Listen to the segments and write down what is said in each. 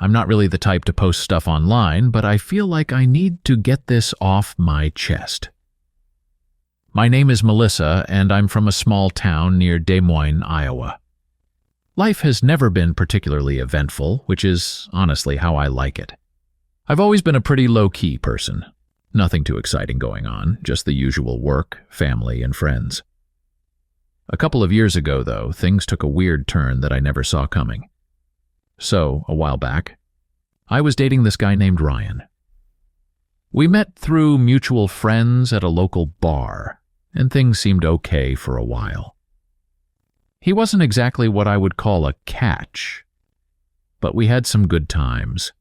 I'm not really the type to post stuff online, but I feel like I need to get this off my chest. My name is Melissa, and I'm from a small town near Des Moines, Iowa. Life has never been particularly eventful, which is honestly how I like it. I've always been a pretty low-key person. Nothing too exciting going on, just the usual work, family, and friends. A couple of years ago, though, things took a weird turn that I never saw coming. So, a while back, I was dating this guy named Ryan. We met through mutual friends at a local bar, and things seemed okay for a while. He wasn't exactly what I would call a catch, but we had some good times.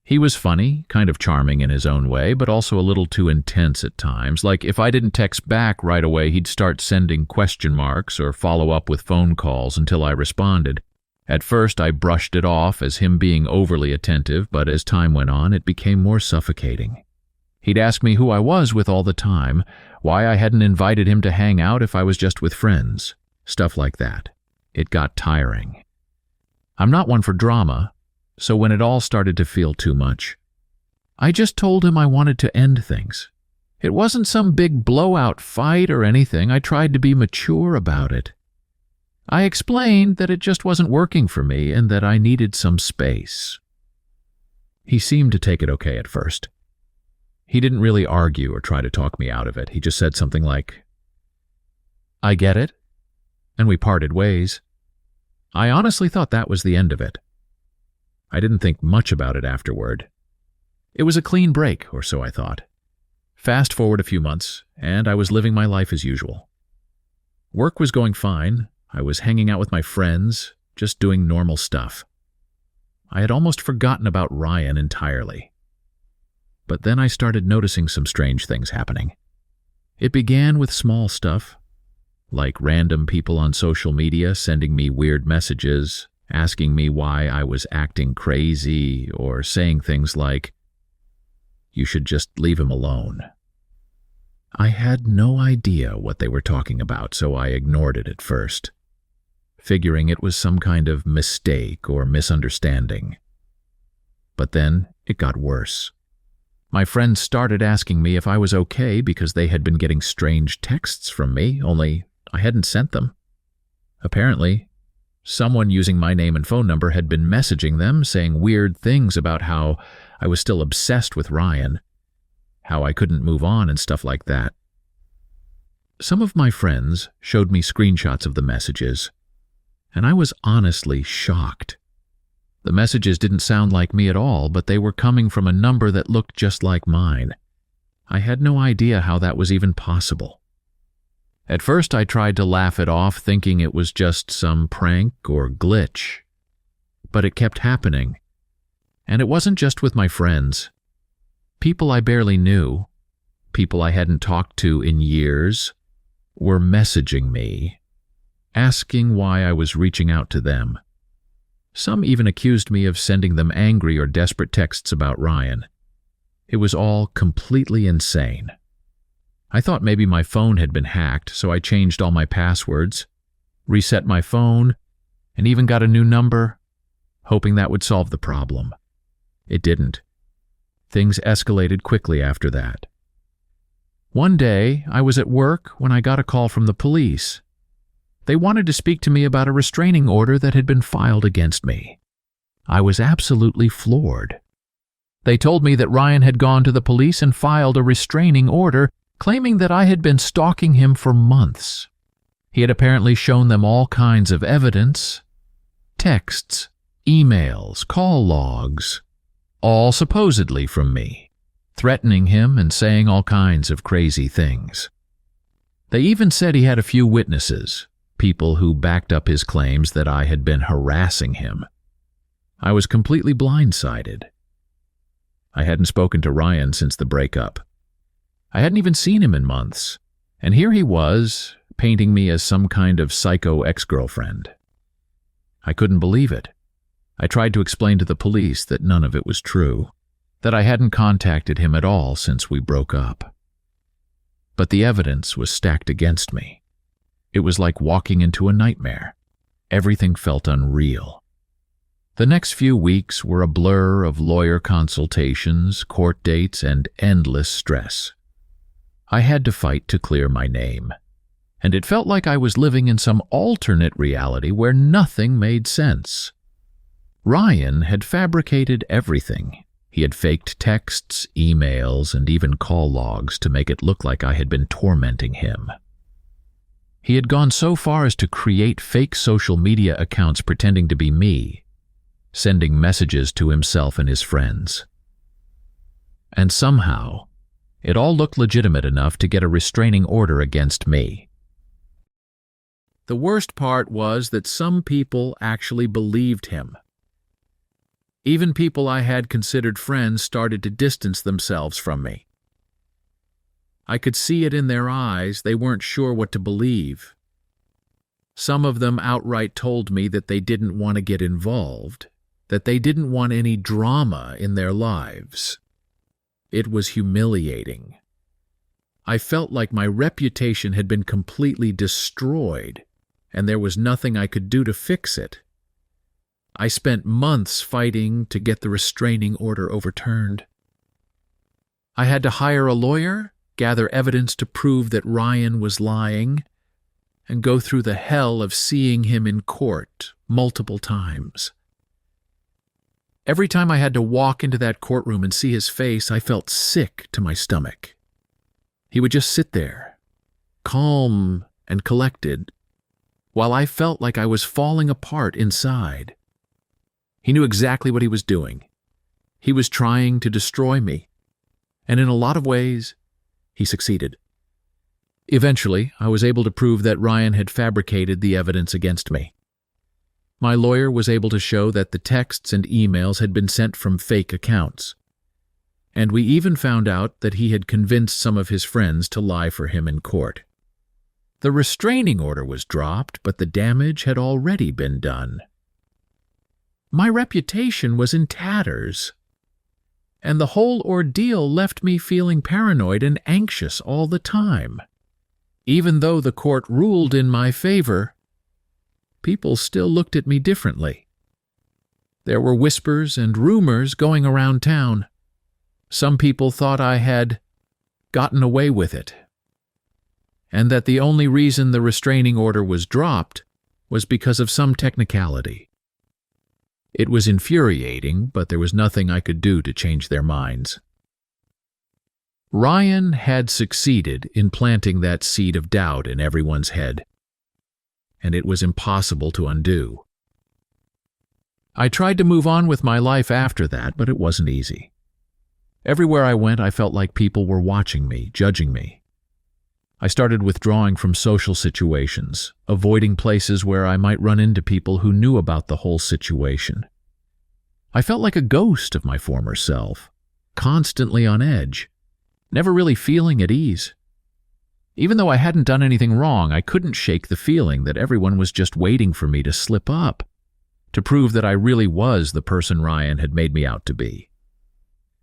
He was funny, kind of charming in his own way, but also a little too intense at times. Like, if I didn't text back right away, he'd start sending question marks or follow up with phone calls until I responded. At first, I brushed it off as him being overly attentive, but as time went on, it became more suffocating. He'd ask me who I was with all the time, why I hadn't invited him to hang out if I was just with friends, stuff like that. It got tiring. I'm not one for drama, so when it all started to feel too much, I just told him I wanted to end things. It wasn't some big blowout fight or anything. I tried to be mature about it. I explained that it just wasn't working for me and that I needed some space. He seemed to take it okay at first. He didn't really argue or try to talk me out of it. He just said something like, "I get it," and we parted ways. I honestly thought that was the end of it. I didn't think much about it afterward. It was a clean break, or so I thought. Fast forward a few months, and I was living my life as usual. Work was going fine. I was hanging out with my friends, just doing normal stuff. I had almost forgotten about Ryan entirely. But then I started noticing some strange things happening. It began with small stuff, like random people on social media sending me weird messages, asking me why I was acting crazy, or saying things like, "You should just leave him alone." I had no idea what they were talking about, so I ignored it at first, figuring it was some kind of mistake or misunderstanding. But then it got worse. My friends started asking me if I was okay because they had been getting strange texts from me, only I hadn't sent them. Apparently, someone using my name and phone number had been messaging them, saying weird things about how I was still obsessed with Ryan, how I couldn't move on and stuff like that. Some of my friends showed me screenshots of the messages, and I was honestly shocked. The messages didn't sound like me at all, but they were coming from a number that looked just like mine. I had no idea how that was even possible. At first, I tried to laugh it off, thinking it was just some prank or glitch. But it kept happening. And it wasn't just with my friends. People I barely knew, people I hadn't talked to in years, were messaging me, asking why I was reaching out to them. Some even accused me of sending them angry or desperate texts about Ryan. It was all completely insane. I thought maybe my phone had been hacked, so I changed all my passwords, reset my phone, and even got a new number, hoping that would solve the problem. It didn't. Things escalated quickly after that. One day, I was at work when I got a call from the police. They wanted to speak to me about a restraining order that had been filed against me. I was absolutely floored. They told me that Ryan had gone to the police and filed a restraining order, claiming that I had been stalking him for months. He had apparently shown them all kinds of evidence, texts, emails, call logs, all supposedly from me, threatening him and saying all kinds of crazy things. They even said he had a few witnesses, people who backed up his claims that I had been harassing him. I was completely blindsided. I hadn't spoken to Ryan since the breakup. I hadn't even seen him in months, and here he was, painting me as some kind of psycho ex-girlfriend. I couldn't believe it. I tried to explain to the police that none of it was true, that I hadn't contacted him at all since we broke up. But the evidence was stacked against me. It was like walking into a nightmare. Everything felt unreal. The next few weeks were a blur of lawyer consultations, court dates, and endless stress. I had to fight to clear my name, and it felt like I was living in some alternate reality where nothing made sense. Ryan had fabricated everything. He had faked texts, emails, and even call logs to make it look like I had been tormenting him. He had gone so far as to create fake social media accounts pretending to be me, sending messages to himself and his friends. And somehow, it all looked legitimate enough to get a restraining order against me. The worst part was that some people actually believed him. Even people I had considered friends started to distance themselves from me. I could see it in their eyes. They weren't sure what to believe. Some of them outright told me that they didn't want to get involved, that they didn't want any drama in their lives. It was humiliating. I felt like my reputation had been completely destroyed, and there was nothing I could do to fix it. I spent months fighting to get the restraining order overturned. I had to hire a lawyer, gather evidence to prove that Ryan was lying, and go through the hell of seeing him in court multiple times. Every time I had to walk into that courtroom and see his face, I felt sick to my stomach. He would just sit there, calm and collected, while I felt like I was falling apart inside. He knew exactly what he was doing. He was trying to destroy me, and in a lot of ways, he succeeded. Eventually, I was able to prove that Ryan had fabricated the evidence against me. My lawyer was able to show that the texts and emails had been sent from fake accounts, and we even found out that he had convinced some of his friends to lie for him in court. The restraining order was dropped, but the damage had already been done. My reputation was in tatters, and the whole ordeal left me feeling paranoid and anxious all the time. Even though the court ruled in my favor, people still looked at me differently. There were whispers and rumors going around town. Some people thought I had gotten away with it, and that the only reason the restraining order was dropped was because of some technicality. It was infuriating, but there was nothing I could do to change their minds. Ryan had succeeded in planting that seed of doubt in everyone's head, and it was impossible to undo. I tried to move on with my life after that, but it wasn't easy. Everywhere I went, I felt like people were watching me, judging me. I started withdrawing from social situations, avoiding places where I might run into people who knew about the whole situation. I felt like a ghost of my former self, constantly on edge, never really feeling at ease. Even though I hadn't done anything wrong, I couldn't shake the feeling that everyone was just waiting for me to slip up, to prove that I really was the person Ryan had made me out to be.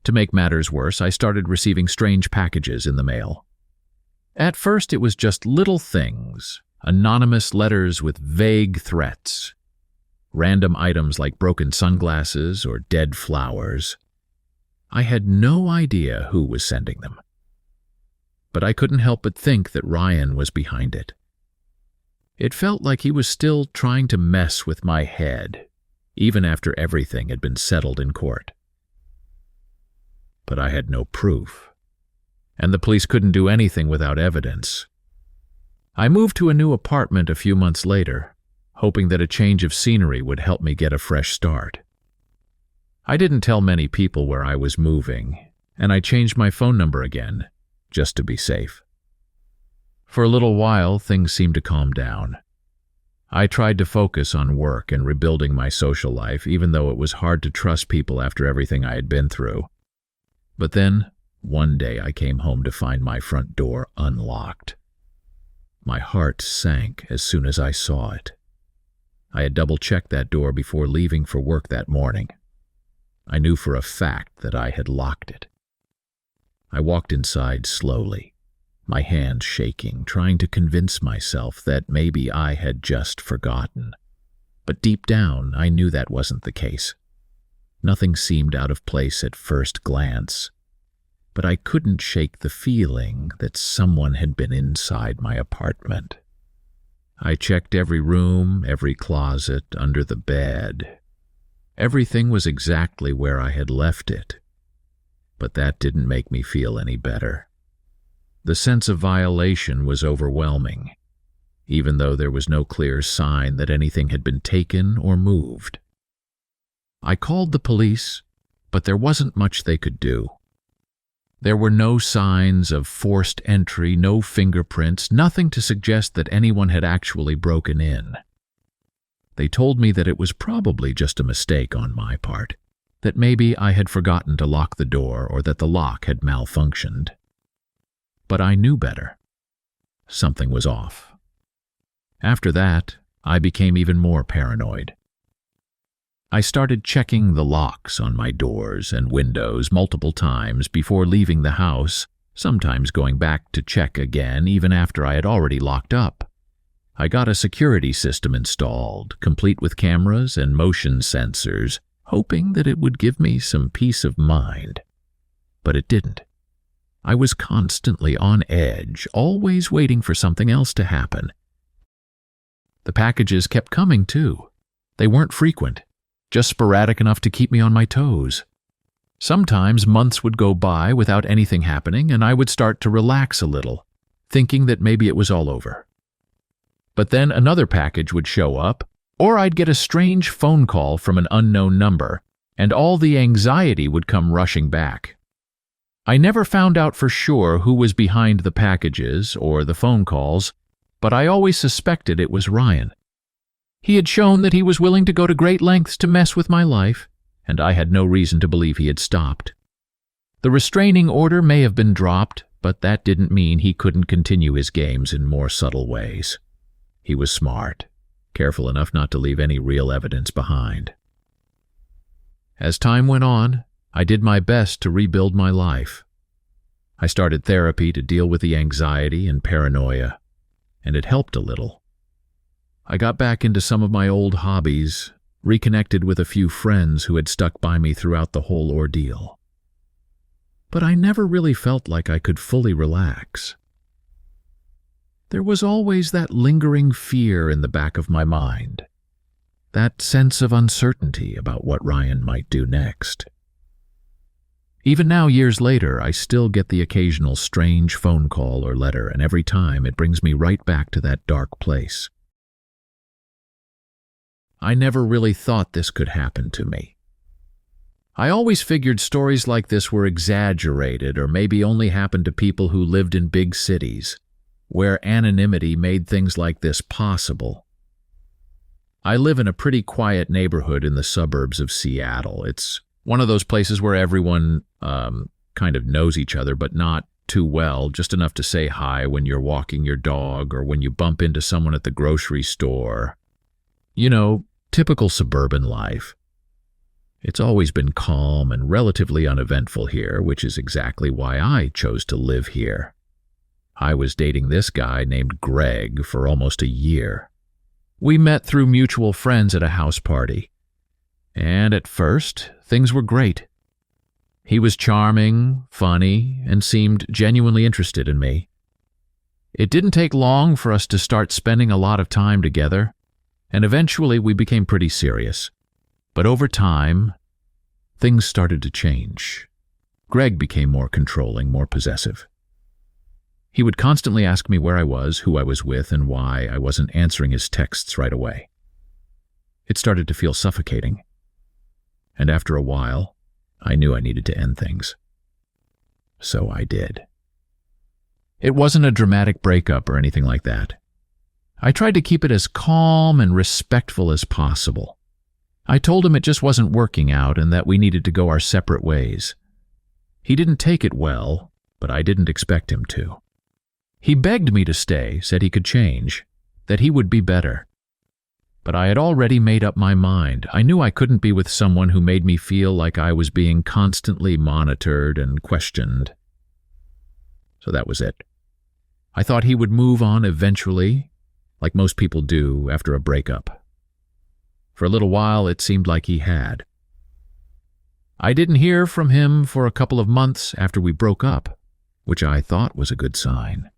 To make matters worse, I started receiving strange packages in the mail. At first, it was just little things, anonymous letters with vague threats, random items like broken sunglasses or dead flowers. I had no idea who was sending them, but I couldn't help but think that Ryan was behind it. It felt like he was still trying to mess with my head, even after everything had been settled in court. But I had no proof, and the police couldn't do anything without evidence. I moved to a new apartment a few months later, hoping that a change of scenery would help me get a fresh start. I didn't tell many people where I was moving, and I changed my phone number again, just to be safe. For a little while, things seemed to calm down. I tried to focus on work and rebuilding my social life, even though it was hard to trust people after everything I had been through. But then, one day I came home to find my front door unlocked. My heart sank as soon as I saw it. I had double-checked that door before leaving for work that morning. I knew for a fact that I had locked it. I walked inside slowly, my hands shaking, trying to convince myself that maybe I had just forgotten. But deep down, I knew that wasn't the case. Nothing seemed out of place at first glance, but I couldn't shake the feeling that someone had been inside my apartment. I checked every room, every closet, under the bed. Everything was exactly where I had left it, but that didn't make me feel any better. The sense of violation was overwhelming, even though there was no clear sign that anything had been taken or moved. I called the police, but there wasn't much they could do. There were no signs of forced entry, no fingerprints, nothing to suggest that anyone had actually broken in. They told me that it was probably just a mistake on my part, that maybe I had forgotten to lock the door or that the lock had malfunctioned. But I knew better. Something was off. After that, I became even more paranoid. I started checking the locks on my doors and windows multiple times before leaving the house, sometimes going back to check again even after I had already locked up. I got a security system installed, complete with cameras and motion sensors, hoping that it would give me some peace of mind. But it didn't. I was constantly on edge, always waiting for something else to happen. The packages kept coming, too. They weren't frequent, just sporadic enough to keep me on my toes. Sometimes months would go by without anything happening, and I would start to relax a little, thinking that maybe it was all over. But then another package would show up, or I'd get a strange phone call from an unknown number, and all the anxiety would come rushing back. I never found out for sure who was behind the packages or the phone calls, but I always suspected it was Ryan. He had shown that he was willing to go to great lengths to mess with my life, and I had no reason to believe he had stopped. The restraining order may have been dropped, but that didn't mean he couldn't continue his games in more subtle ways. He was smart, careful enough not to leave any real evidence behind. As time went on, I did my best to rebuild my life. I started therapy to deal with the anxiety and paranoia, and it helped a little. I got back into some of my old hobbies, reconnected with a few friends who had stuck by me throughout the whole ordeal. But I never really felt like I could fully relax. There was always that lingering fear in the back of my mind, that sense of uncertainty about what Ryan might do next. Even now, years later, I still get the occasional strange phone call or letter, and every time it brings me right back to that dark place. I never really thought this could happen to me. I always figured stories like this were exaggerated or maybe only happened to people who lived in big cities, where anonymity made things like this possible. I live in a pretty quiet neighborhood in the suburbs of Seattle. It's one of those places where everyone kind of knows each other, but not too well, just enough to say hi when you're walking your dog or when you bump into someone at the grocery store. You know, typical suburban life. It's always been calm and relatively uneventful here, which is exactly why I chose to live here. I was dating this guy named Greg for almost a year. We met through mutual friends at a house party. And at first, things were great. He was charming, funny, and seemed genuinely interested in me. It didn't take long for us to start spending a lot of time together, and eventually we became pretty serious. But over time, things started to change. Greg became more controlling, more possessive. He would constantly ask me where I was, who I was with, and why I wasn't answering his texts right away. It started to feel suffocating. And after a while, I knew I needed to end things. So I did. It wasn't a dramatic breakup or anything like that. I tried to keep it as calm and respectful as possible. I told him it just wasn't working out and that we needed to go our separate ways. He didn't take it well, but I didn't expect him to. He begged me to stay, said he could change, that he would be better. But I had already made up my mind. I knew I couldn't be with someone who made me feel like I was being constantly monitored and questioned. So that was it. I thought he would move on eventually, like most people do after a breakup. For a little while, it seemed like he had. I didn't hear from him for a couple of months after we broke up, which I thought was a good sign.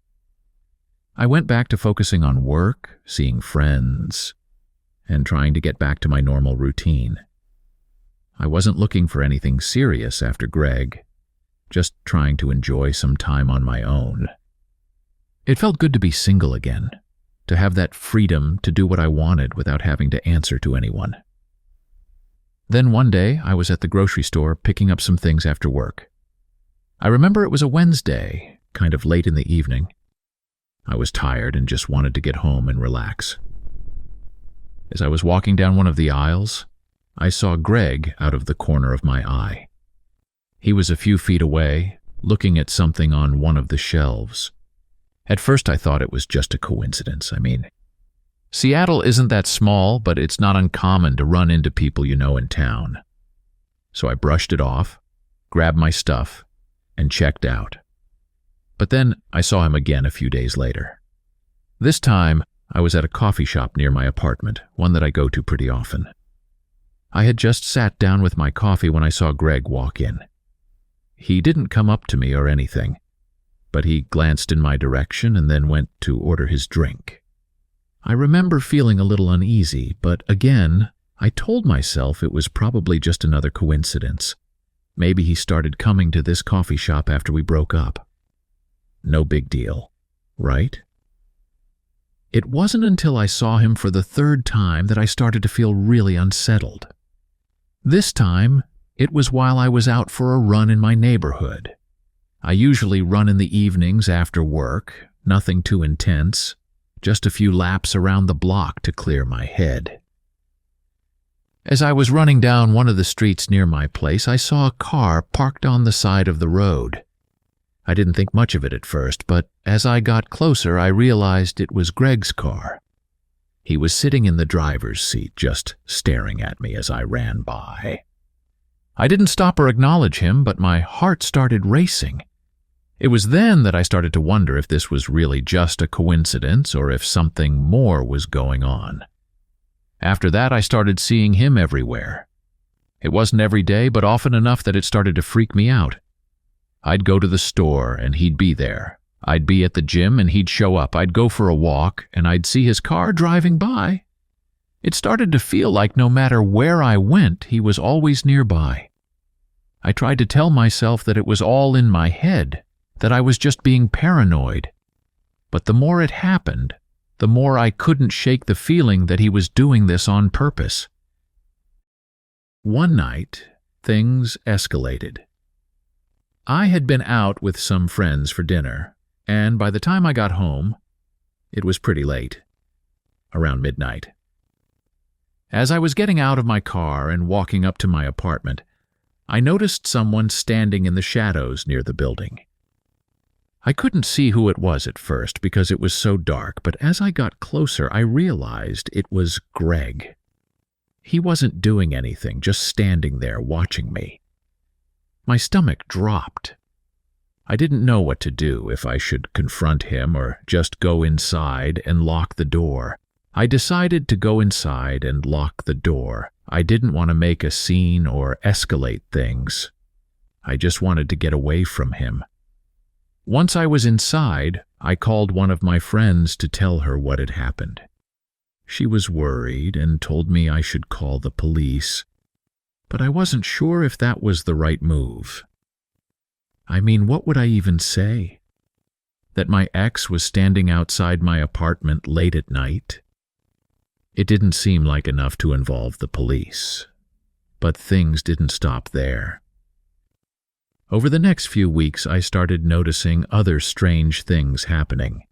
I went back to focusing on work, seeing friends, and trying to get back to my normal routine. I wasn't looking for anything serious after Greg, just trying to enjoy some time on my own. It felt good to be single again, to have that freedom to do what I wanted without having to answer to anyone. Then one day, I was at the grocery store picking up some things after work. I remember it was a Wednesday, kind of late in the evening. I was tired and just wanted to get home and relax. As I was walking down one of the aisles, I saw Greg out of the corner of my eye. He was a few feet away, looking at something on one of the shelves. At first I thought it was just a coincidence. Seattle isn't that small, but it's not uncommon to run into people you know in town. So I brushed it off, grabbed my stuff, and checked out. But then I saw him again a few days later. This time, I was at a coffee shop near my apartment, one that I go to pretty often. I had just sat down with my coffee when I saw Greg walk in. He didn't come up to me or anything, but he glanced in my direction and then went to order his drink. I remember feeling a little uneasy, but again, I told myself it was probably just another coincidence. Maybe he started coming to this coffee shop after we broke up. No big deal, right? It wasn't until I saw him for the third time that I started to feel really unsettled. This time, it was while I was out for a run in my neighborhood. I usually run in the evenings after work, nothing too intense, just a few laps around the block to clear my head. As I was running down one of the streets near my place, I saw a car parked on the side of the road. I didn't think much of it at first, but as I got closer, I realized it was Greg's car. He was sitting in the driver's seat, just staring at me as I ran by. I didn't stop or acknowledge him, but my heart started racing. It was then that I started to wonder if this was really just a coincidence or if something more was going on. After that, I started seeing him everywhere. It wasn't every day, but often enough that it started to freak me out. I'd go to the store and he'd be there. I'd be at the gym and he'd show up. I'd go for a walk and I'd see his car driving by. It started to feel like no matter where I went, he was always nearby. I tried to tell myself that it was all in my head, that I was just being paranoid. But the more it happened, the more I couldn't shake the feeling that he was doing this on purpose. One night, things escalated. I had been out with some friends for dinner, and by the time I got home, it was pretty late, around midnight. As I was getting out of my car and walking up to my apartment, I noticed someone standing in the shadows near the building. I couldn't see who it was at first because it was so dark, but as I got closer, I realized it was Greg. He wasn't doing anything, just standing there watching me. My stomach dropped. I didn't know what to do, if I should confront him or just go inside and lock the door. I decided to go inside and lock the door. I didn't want to make a scene or escalate things. I just wanted to get away from him. Once I was inside, I called one of my friends to tell her what had happened. She was worried and told me I should call the police, but I wasn't sure if that was the right move. What would I even say? That my ex was standing outside my apartment late at night? It didn't seem like enough to involve the police, but things didn't stop there. Over the next few weeks, I started noticing other strange things happening.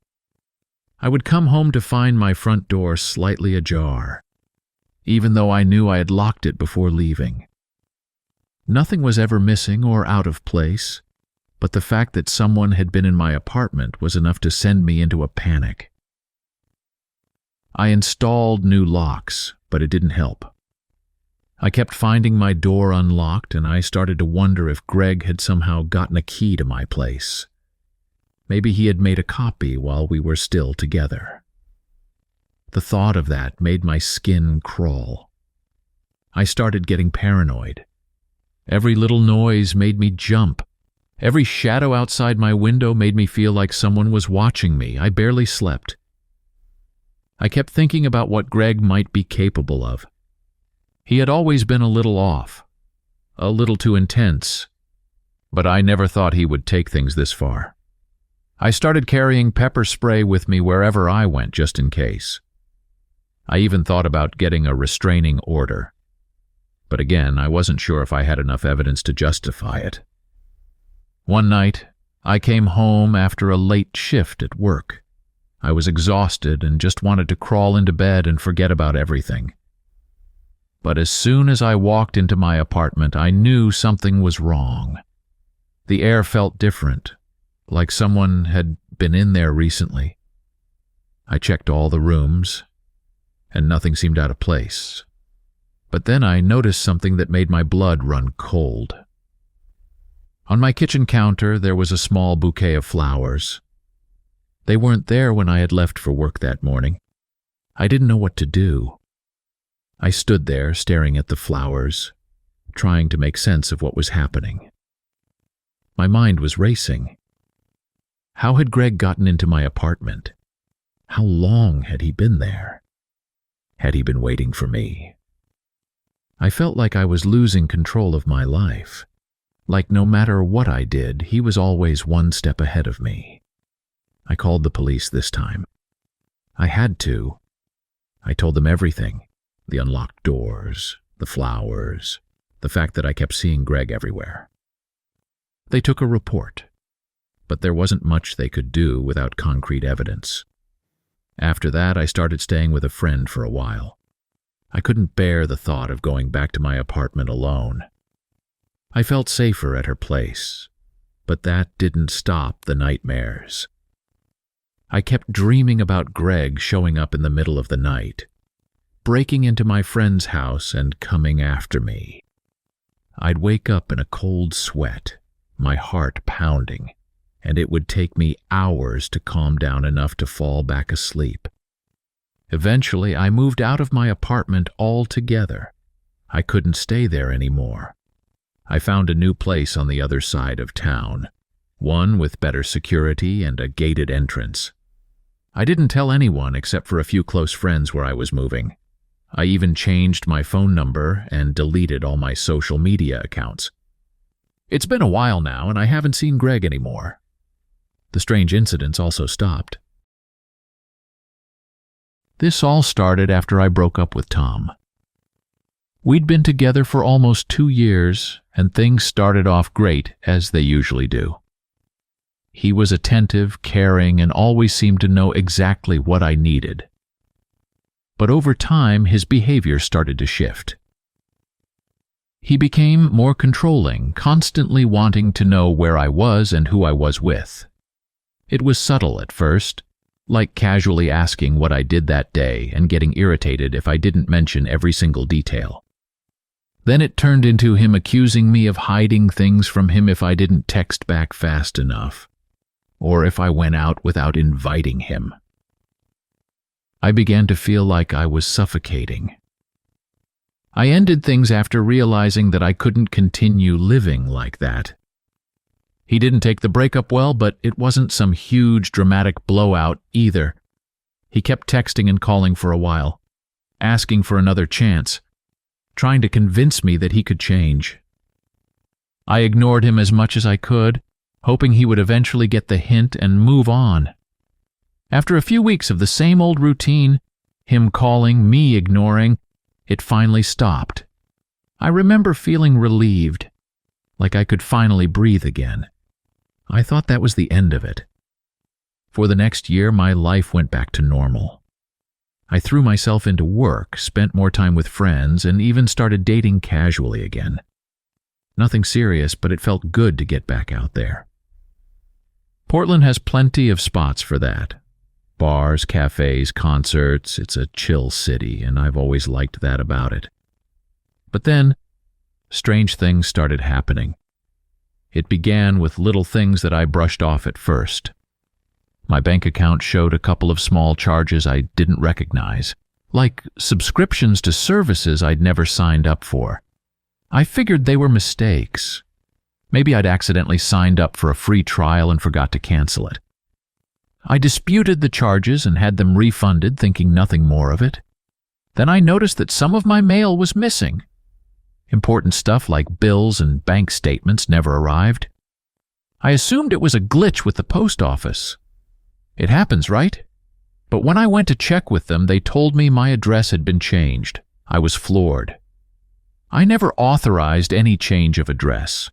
I would come home to find my front door slightly ajar, even though I knew I had locked it before leaving. Nothing was ever missing or out of place, but the fact that someone had been in my apartment was enough to send me into a panic. I installed new locks, but it didn't help. I kept finding my door unlocked, and I started to wonder if Greg had somehow gotten a key to my place. Maybe he had made a copy while we were still together. The thought of that made my skin crawl. I started getting paranoid. Every little noise made me jump. Every shadow outside my window made me feel like someone was watching me. I barely slept. I kept thinking about what Greg might be capable of. He had always been a little off, a little too intense, but I never thought he would take things this far. I started carrying pepper spray with me wherever I went, just in case. I even thought about getting a restraining order. But again, I wasn't sure if I had enough evidence to justify it. One night, I came home after a late shift at work. I was exhausted and just wanted to crawl into bed and forget about everything. But as soon as I walked into my apartment, I knew something was wrong. The air felt different, like someone had been in there recently. I checked all the rooms, and nothing seemed out of place. But then I noticed something that made my blood run cold. On my kitchen counter, there was a small bouquet of flowers. They weren't there when I had left for work that morning. I didn't know what to do. I stood there staring at the flowers, trying to make sense of what was happening. My mind was racing. How had Greg gotten into my apartment? How long had he been there? Had he been waiting for me? I felt like I was losing control of my life. Like no matter what I did, he was always one step ahead of me. I called the police this time. I had to. I told them everything. The unlocked doors, the flowers, the fact that I kept seeing Greg everywhere. They took a report, but there wasn't much they could do without concrete evidence. After that, I started staying with a friend for a while. I couldn't bear the thought of going back to my apartment alone. I felt safer at her place, but that didn't stop the nightmares. I kept dreaming about Greg showing up in the middle of the night, breaking into my friend's house and coming after me. I'd wake up in a cold sweat, my heart pounding, and it would take me hours to calm down enough to fall back asleep. Eventually, I moved out of my apartment altogether. I couldn't stay there anymore. I found a new place on the other side of town, one with better security and a gated entrance. I didn't tell anyone except for a few close friends where I was moving. I even changed my phone number and deleted all my social media accounts. It's been a while now, and I haven't seen Greg anymore. The strange incidents also stopped. This all started after I broke up with Tom. We'd been together for almost 2 years, and things started off great, as they usually do. He was attentive, caring, and always seemed to know exactly what I needed. But over time, his behavior started to shift. He became more controlling, constantly wanting to know where I was and who I was with. It was subtle at first, like casually asking what I did that day and getting irritated if I didn't mention every single detail. Then it turned into him accusing me of hiding things from him if I didn't text back fast enough, or if I went out without inviting him. I began to feel like I was suffocating. I ended things after realizing that I couldn't continue living like that. He didn't take the breakup well, but it wasn't some huge dramatic blowout either. He kept texting and calling for a while, asking for another chance, trying to convince me that he could change. I ignored him as much as I could, hoping he would eventually get the hint and move on. After a few weeks of the same old routine, him calling, me ignoring, it finally stopped. I remember feeling relieved, like I could finally breathe again. I thought that was the end of it. For the next year, my life went back to normal. I threw myself into work, spent more time with friends, and even started dating casually again. Nothing serious, but it felt good to get back out there. Portland has plenty of spots for that. Bars, cafes, concerts. It's a chill city, and I've always liked that about it. But then, strange things started happening. It began with little things that I brushed off at first. My bank account showed a couple of small charges I didn't recognize. like subscriptions to services I'd never signed up for. I figured they were mistakes. Maybe I'd accidentally signed up for a free trial and forgot to cancel it. I disputed the charges and had them refunded, thinking nothing more of it. Then I noticed that some of my mail was missing. Important stuff like bills and bank statements never arrived. I assumed it was a glitch with the post office. It happens, right? But when I went to check with them, they told me my address had been changed. I was floored. I never authorized any change of address.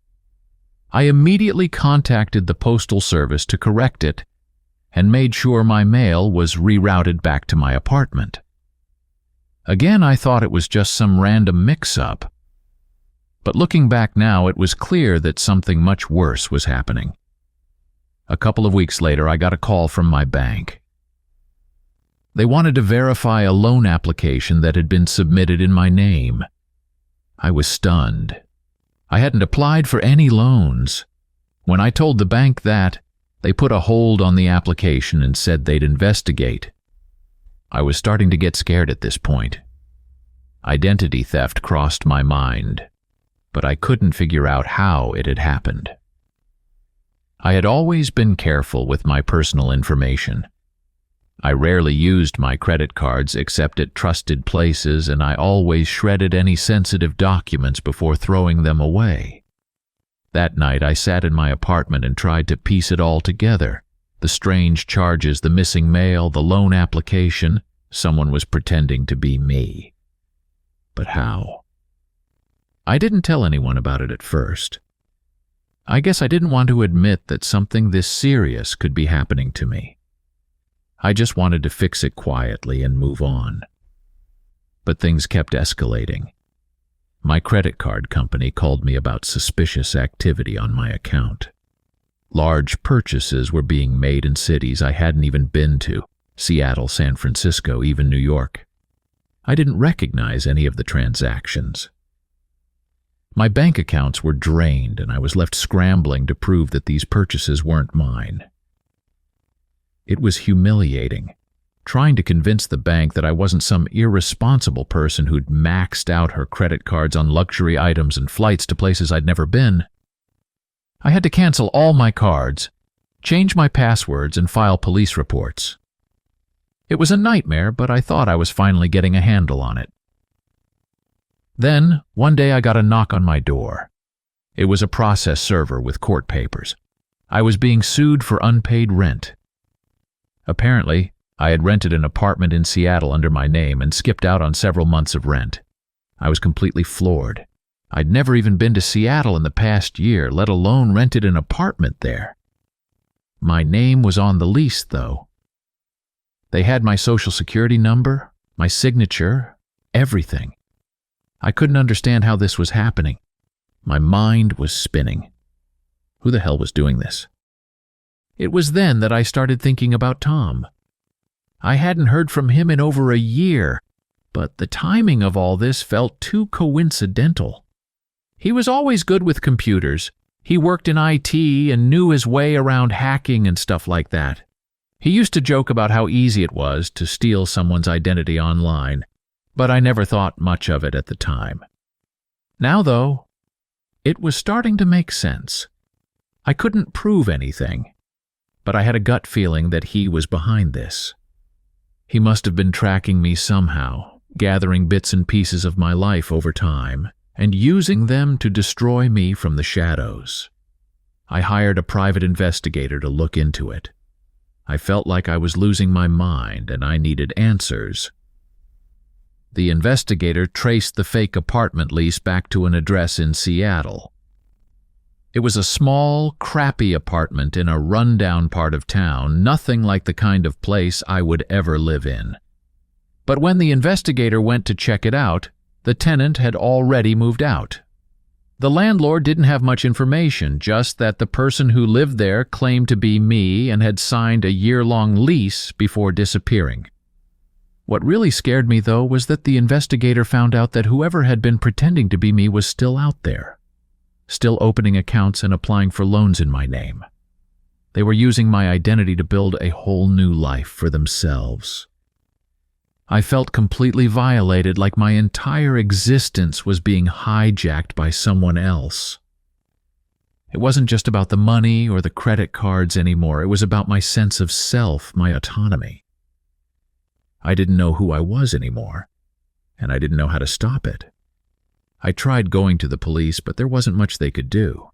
I immediately contacted the Postal Service to correct it and made sure my mail was rerouted back to my apartment. Again, I thought it was just some random mix-up. But looking back now, it was clear that something much worse was happening. A couple of weeks later, I got a call from my bank. They wanted to verify a loan application that had been submitted in my name. I was stunned. I hadn't applied for any loans. When I told the bank that, they put a hold on the application and said they'd investigate. I was starting to get scared at this point. Identity theft crossed my mind, but I couldn't figure out how it had happened. I had always been careful with my personal information. I rarely used my credit cards except at trusted places, and I always shredded any sensitive documents before throwing them away. That night, I sat in my apartment and tried to piece it all together. The strange charges, the missing mail, the loan application. Someone was pretending to be me. But how? I didn't tell anyone about it at first. I guess I didn't want to admit that something this serious could be happening to me. I just wanted to fix it quietly and move on. But things kept escalating. My credit card company called me about suspicious activity on my account. Large purchases were being made in cities I hadn't even been to: Seattle, San Francisco, even New York. I didn't recognize any of the transactions. My bank accounts were drained, and I was left scrambling to prove that these purchases weren't mine. It was humiliating, trying to convince the bank that I wasn't some irresponsible person who'd maxed out her credit cards on luxury items and flights to places I'd never been. I had to cancel all my cards, change my passwords, and file police reports. It was a nightmare, but I thought I was finally getting a handle on it. Then, one day I got a knock on my door. It was a process server with court papers. I was being sued for unpaid rent. Apparently, I had rented an apartment in Seattle under my name and skipped out on several months of rent. I was completely floored. I'd never even been to Seattle in the past year, let alone rented an apartment there. My name was on the lease, though. They had my social security number, my signature, everything. I couldn't understand how this was happening. My mind was spinning. Who the hell was doing this? It was then that I started thinking about Tom. I hadn't heard from him in over a year, but the timing of all this felt too coincidental. He was always good with computers. He worked in IT and knew his way around hacking and stuff like that. He used to joke about how easy it was to steal someone's identity online, but I never thought much of it at the time. Now, though, it was starting to make sense. I couldn't prove anything, but I had a gut feeling that he was behind this. He must have been tracking me somehow, gathering bits and pieces of my life over time, and using them to destroy me from the shadows. I hired a private investigator to look into it. I felt like I was losing my mind and I needed answers. The investigator traced the fake apartment lease back to an address in Seattle. It was a small, crappy apartment in a rundown part of town, nothing like the kind of place I would ever live in. But when the investigator went to check it out, the tenant had already moved out. The landlord didn't have much information, just that the person who lived there claimed to be me and had signed a year-long lease before disappearing. What really scared me, though, was that the investigator found out that whoever had been pretending to be me was still out there, still opening accounts and applying for loans in my name. They were using my identity to build a whole new life for themselves. I felt completely violated, like my entire existence was being hijacked by someone else. It wasn't just about the money or the credit cards anymore. It was about my sense of self, my autonomy. I didn't know who I was anymore, and I didn't know how to stop it. I tried going to the police, but there wasn't much they could do.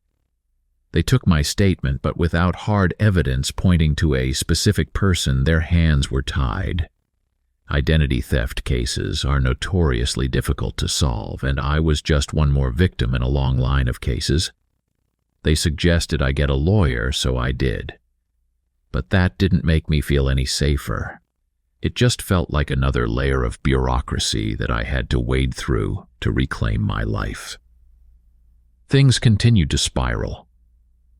They took my statement, but without hard evidence pointing to a specific person, their hands were tied. Identity theft cases are notoriously difficult to solve, and I was just one more victim in a long line of cases. They suggested I get a lawyer, so I did. But that didn't make me feel any safer. It just felt like another layer of bureaucracy that I had to wade through to reclaim my life. Things continued to spiral.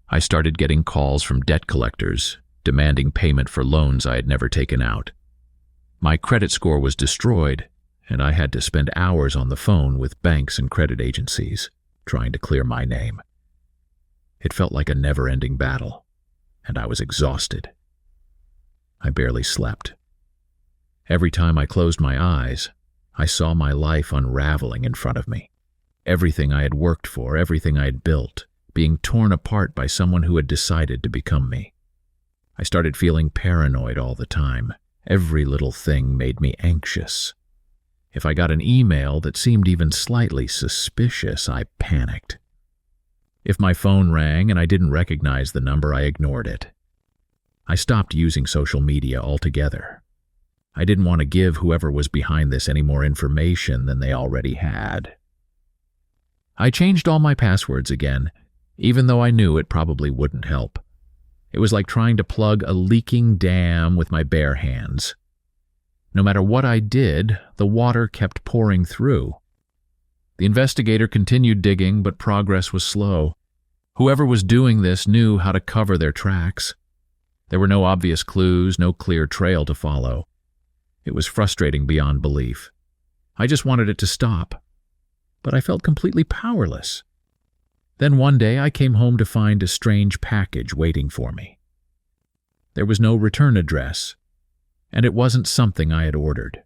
I started getting calls from debt collectors, demanding payment for loans I had never taken out. My credit score was destroyed, and I had to spend hours on the phone with banks and credit agencies, trying to clear my name. It felt like a never-ending battle, and I was exhausted. I barely slept. Every time I closed my eyes, I saw my life unraveling in front of me. Everything I had worked for, everything I had built, being torn apart by someone who had decided to become me. I started feeling paranoid all the time. Every little thing made me anxious. If I got an email that seemed even slightly suspicious, I panicked. If my phone rang and I didn't recognize the number, I ignored it. I stopped using social media altogether. I didn't want to give whoever was behind this any more information than they already had. I changed all my passwords again, even though I knew it probably wouldn't help. It was like trying to plug a leaking dam with my bare hands. No matter what I did, the water kept pouring through. The investigator continued digging, but progress was slow. Whoever was doing this knew how to cover their tracks. There were no obvious clues, no clear trail to follow. It was frustrating beyond belief. I just wanted it to stop, but I felt completely powerless. Then one day I came home to find a strange package waiting for me. There was no return address, and it wasn't something I had ordered.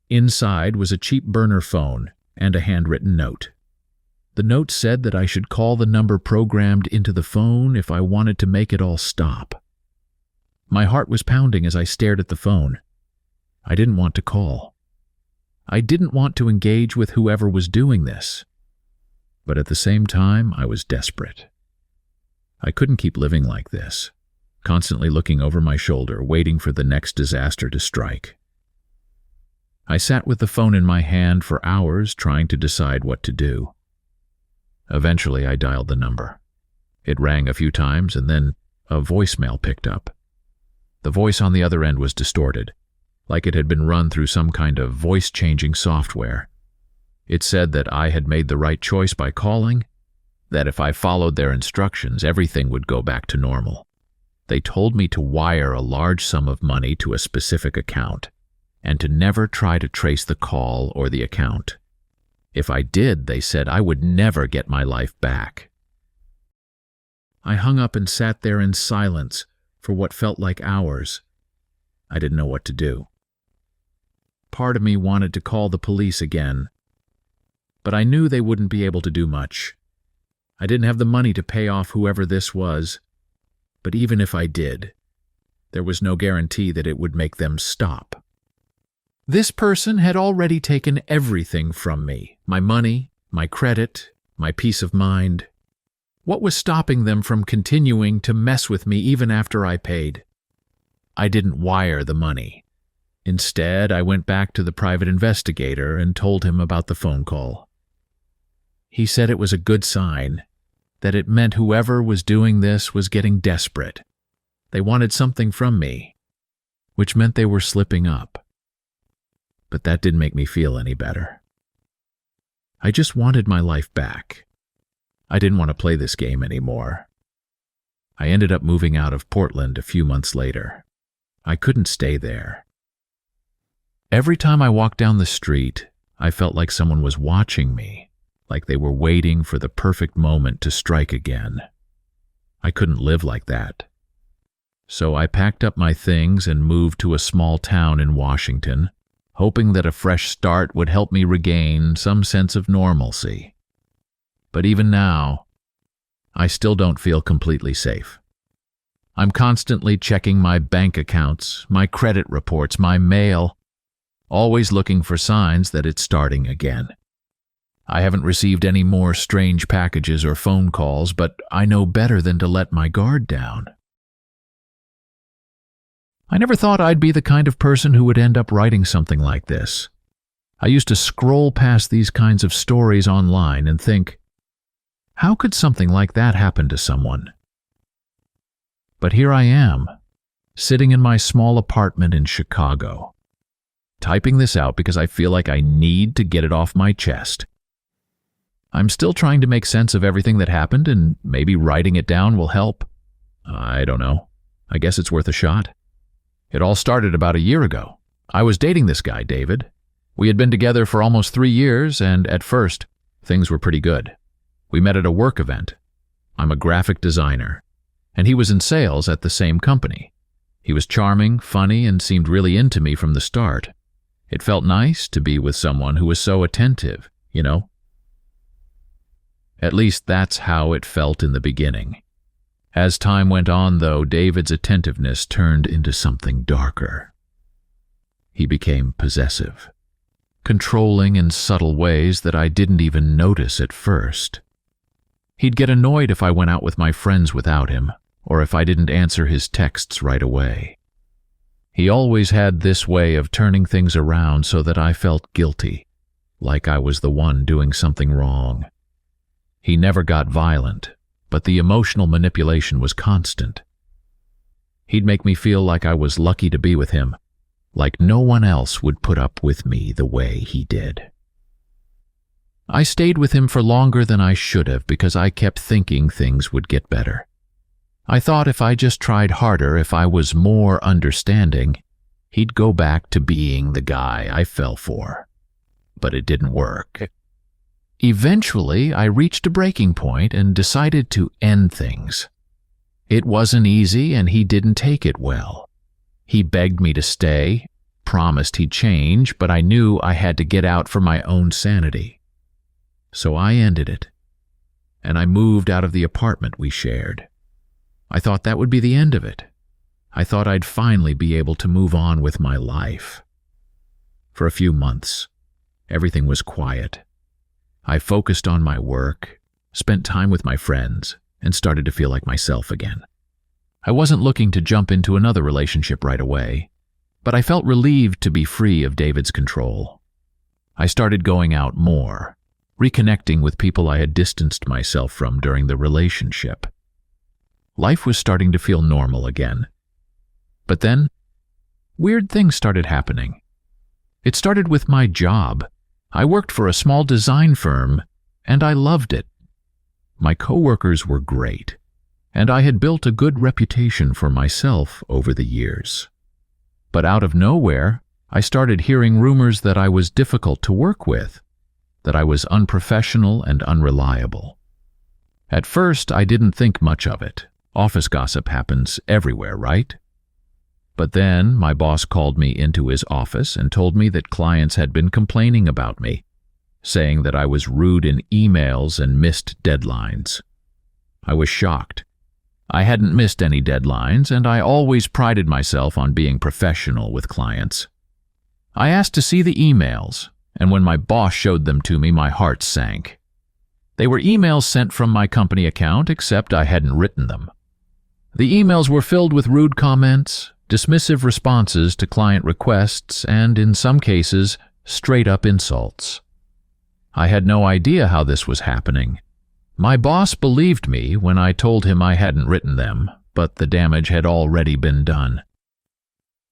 Inside was a cheap burner phone and a handwritten note. The note said that I should call the number programmed into the phone if I wanted to make it all stop. My heart was pounding as I stared at the phone. I didn't want to call. I didn't want to engage with whoever was doing this. But at the same time, I was desperate. I couldn't keep living like this, constantly looking over my shoulder, waiting for the next disaster to strike. I sat with the phone in my hand for hours, trying to decide what to do. Eventually, I dialed the number. It rang a few times, and then a voicemail picked up. The voice on the other end was distorted, like it had been run through some kind of voice-changing software. It said that I had made the right choice by calling, that if I followed their instructions, everything would go back to normal. They told me to wire a large sum of money to a specific account, and to never try to trace the call or the account. If I did, they said, I would never get my life back. I hung up and sat there in silence for what felt like hours. I didn't know what to do. Part of me wanted to call the police again, but I knew they wouldn't be able to do much. I didn't have the money to pay off whoever this was, but even if I did, there was no guarantee that it would make them stop. This person had already taken everything from me, my money, my credit, my peace of mind. What was stopping them from continuing to mess with me even after I paid? I didn't wire the money. Instead, I went back to the private investigator and told him about the phone call. He said it was a good sign, that it meant whoever was doing this was getting desperate. They wanted something from me, which meant they were slipping up. But that didn't make me feel any better. I just wanted my life back. I didn't want to play this game anymore. I ended up moving out of Portland a few months later. I couldn't stay there. Every time I walked down the street, I felt like someone was watching me, like they were waiting for the perfect moment to strike again. I couldn't live like that. So I packed up my things and moved to a small town in Washington, hoping that a fresh start would help me regain some sense of normalcy. But even now, I still don't feel completely safe. I'm constantly checking my bank accounts, my credit reports, my mail, always looking for signs that it's starting again. I haven't received any more strange packages or phone calls, but I know better than to let my guard down. I never thought I'd be the kind of person who would end up writing something like this. I used to scroll past these kinds of stories online and think, how could something like that happen to someone? But here I am, sitting in my small apartment in Chicago, typing this out because I feel like I need to get it off my chest. I'm still trying to make sense of everything that happened, and maybe writing it down will help. I don't know. I guess it's worth a shot. It all started about a year ago. I was dating this guy, David. We had been together for almost 3 years, and at first, things were pretty good. We met at a work event. I'm a graphic designer, and he was in sales at the same company. He was charming, funny, and seemed really into me from the start. It felt nice to be with someone who was so attentive, you know? At least that's how it felt in the beginning. As time went on, though, David's attentiveness turned into something darker. He became possessive, controlling in subtle ways that I didn't even notice at first. He'd get annoyed if I went out with my friends without him, or if I didn't answer his texts right away. He always had this way of turning things around so that I felt guilty, like I was the one doing something wrong. He never got violent, but the emotional manipulation was constant. He'd make me feel like I was lucky to be with him, like no one else would put up with me the way he did. I stayed with him for longer than I should have because I kept thinking things would get better. I thought if I just tried harder, if I was more understanding, he'd go back to being the guy I fell for. But it didn't work. Eventually, I reached a breaking point and decided to end things. It wasn't easy, and he didn't take it well. He begged me to stay, promised he'd change, but I knew I had to get out for my own sanity. So I ended it, and I moved out of the apartment we shared. I thought that would be the end of it. I thought I'd finally be able to move on with my life. For a few months, everything was quiet. I focused on my work, spent time with my friends, and started to feel like myself again. I wasn't looking to jump into another relationship right away, but I felt relieved to be free of David's control. I started going out more, reconnecting with people I had distanced myself from during the relationship. Life was starting to feel normal again. But then, weird things started happening. It started with my job. I worked for a small design firm, and I loved it. My coworkers were great, and I had built a good reputation for myself over the years. But out of nowhere, I started hearing rumors that I was difficult to work with, that I was unprofessional and unreliable. At first, I didn't think much of it. Office gossip happens everywhere, right? But then my boss called me into his office and told me that clients had been complaining about me, saying that I was rude in emails and missed deadlines. I was shocked. I hadn't missed any deadlines, and I always prided myself on being professional with clients. I asked to see the emails, and when my boss showed them to me, my heart sank. They were emails sent from my company account, except I hadn't written them. The emails were filled with rude comments, dismissive responses to client requests, and in some cases, straight-up insults. I had no idea how this was happening. My boss believed me when I told him I hadn't written them, but the damage had already been done.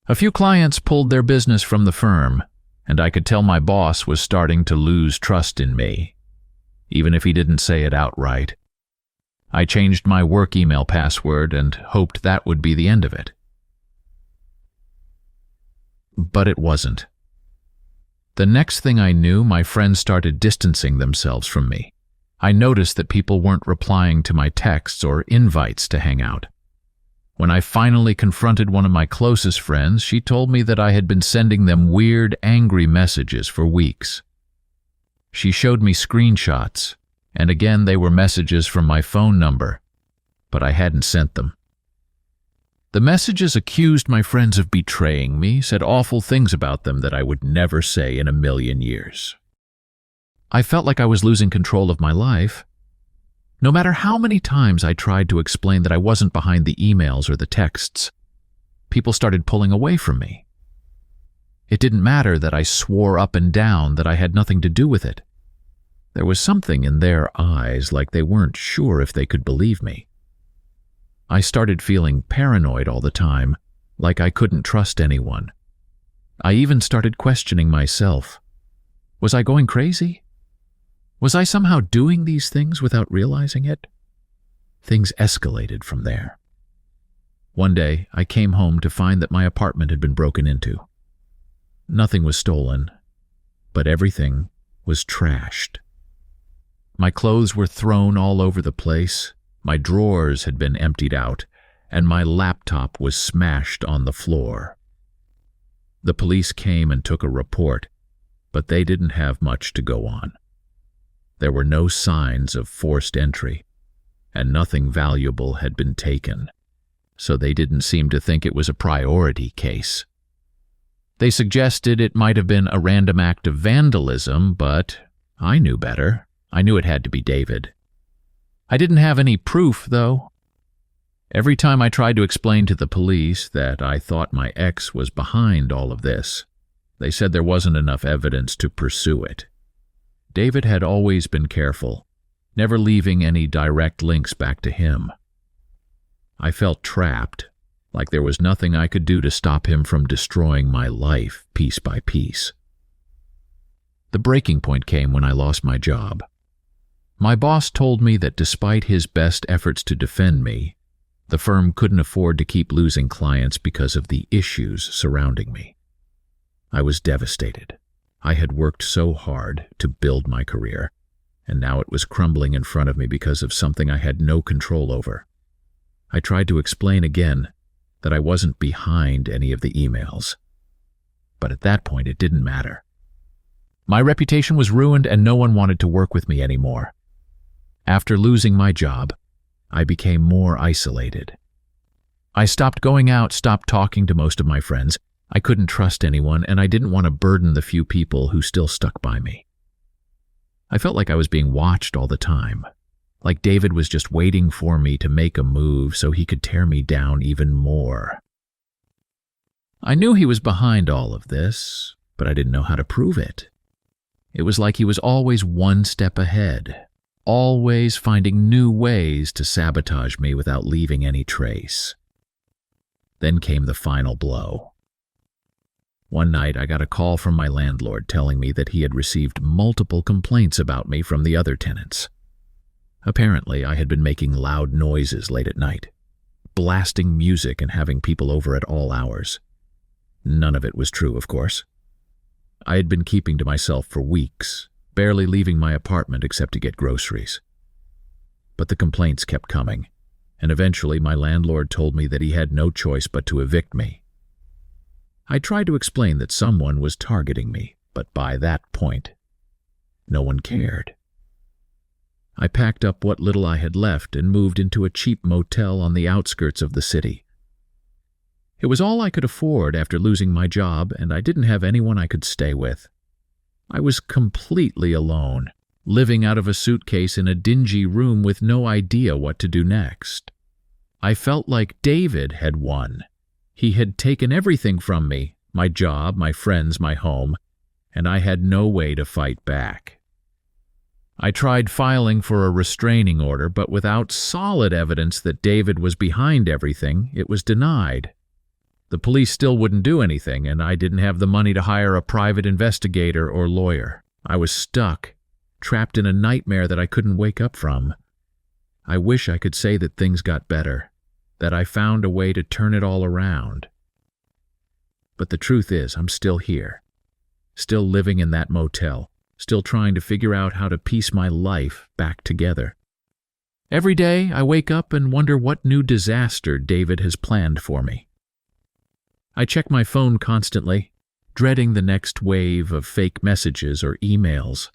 A few clients pulled their business from the firm, and I could tell my boss was starting to lose trust in me, even if he didn't say it outright. I changed my work email password and hoped that would be the end of it. But it wasn't. The next thing I knew, my friends started distancing themselves from me. I noticed that people weren't replying to my texts or invites to hang out. When I finally confronted one of my closest friends, she told me that I had been sending them weird, angry messages for weeks. She showed me screenshots, and again they were messages from my phone number, but I hadn't sent them. The messages accused my friends of betraying me, said awful things about them that I would never say in a million years. I felt like I was losing control of my life. No matter how many times I tried to explain that I wasn't behind the emails or the texts, people started pulling away from me. It didn't matter that I swore up and down that I had nothing to do with it. There was something in their eyes, like they weren't sure if they could believe me. I started feeling paranoid all the time, like I couldn't trust anyone. I even started questioning myself. Was I going crazy? Was I somehow doing these things without realizing it? Things escalated from there. One day, I came home to find that my apartment had been broken into. Nothing was stolen, but everything was trashed. My clothes were thrown all over the place, my drawers had been emptied out, and my laptop was smashed on the floor. The police came and took a report, but they didn't have much to go on. There were no signs of forced entry, and nothing valuable had been taken, so they didn't seem to think it was a priority case. They suggested it might have been a random act of vandalism, but I knew better. I knew it had to be David. I didn't have any proof, though. Every time I tried to explain to the police that I thought my ex was behind all of this, they said there wasn't enough evidence to pursue it. David had always been careful, never leaving any direct links back to him. I felt trapped, like there was nothing I could do to stop him from destroying my life piece by piece. The breaking point came when I lost my job. My boss told me that despite his best efforts to defend me, the firm couldn't afford to keep losing clients because of the issues surrounding me. I was devastated. I had worked so hard to build my career, and now it was crumbling in front of me because of something I had no control over. I tried to explain again that I wasn't behind any of the emails, but at that point it didn't matter. My reputation was ruined and no one wanted to work with me anymore. After losing my job, I became more isolated. I stopped going out, stopped talking to most of my friends. I couldn't trust anyone, and I didn't want to burden the few people who still stuck by me. I felt like I was being watched all the time, like David was just waiting for me to make a move so he could tear me down even more. I knew he was behind all of this, but I didn't know how to prove it. It was like he was always one step ahead, always finding new ways to sabotage me without leaving any trace. Then came the final blow. One night I got a call from my landlord telling me that he had received multiple complaints about me from the other tenants. Apparently, I had been making loud noises late at night, blasting music and having people over at all hours. None of it was true, of course. I had been keeping to myself for weeks, barely leaving my apartment except to get groceries. But the complaints kept coming, and eventually my landlord told me that he had no choice but to evict me. I tried to explain that someone was targeting me, but by that point, no one cared. I packed up what little I had left and moved into a cheap motel on the outskirts of the city. It was all I could afford after losing my job, and I didn't have anyone I could stay with. I was completely alone, living out of a suitcase in a dingy room with no idea what to do next. I felt like David had won. He had taken everything from me, my job, my friends, my home, and I had no way to fight back. I tried filing for a restraining order, but without solid evidence that David was behind everything, it was denied. The police still wouldn't do anything, and I didn't have the money to hire a private investigator or lawyer. I was stuck, trapped in a nightmare that I couldn't wake up from. I wish I could say that things got better, that I found a way to turn it all around. But the truth is, I'm still here, still living in that motel, still trying to figure out how to piece my life back together. Every day I wake up and wonder what new disaster David has planned for me. I check my phone constantly, dreading the next wave of fake messages or emails.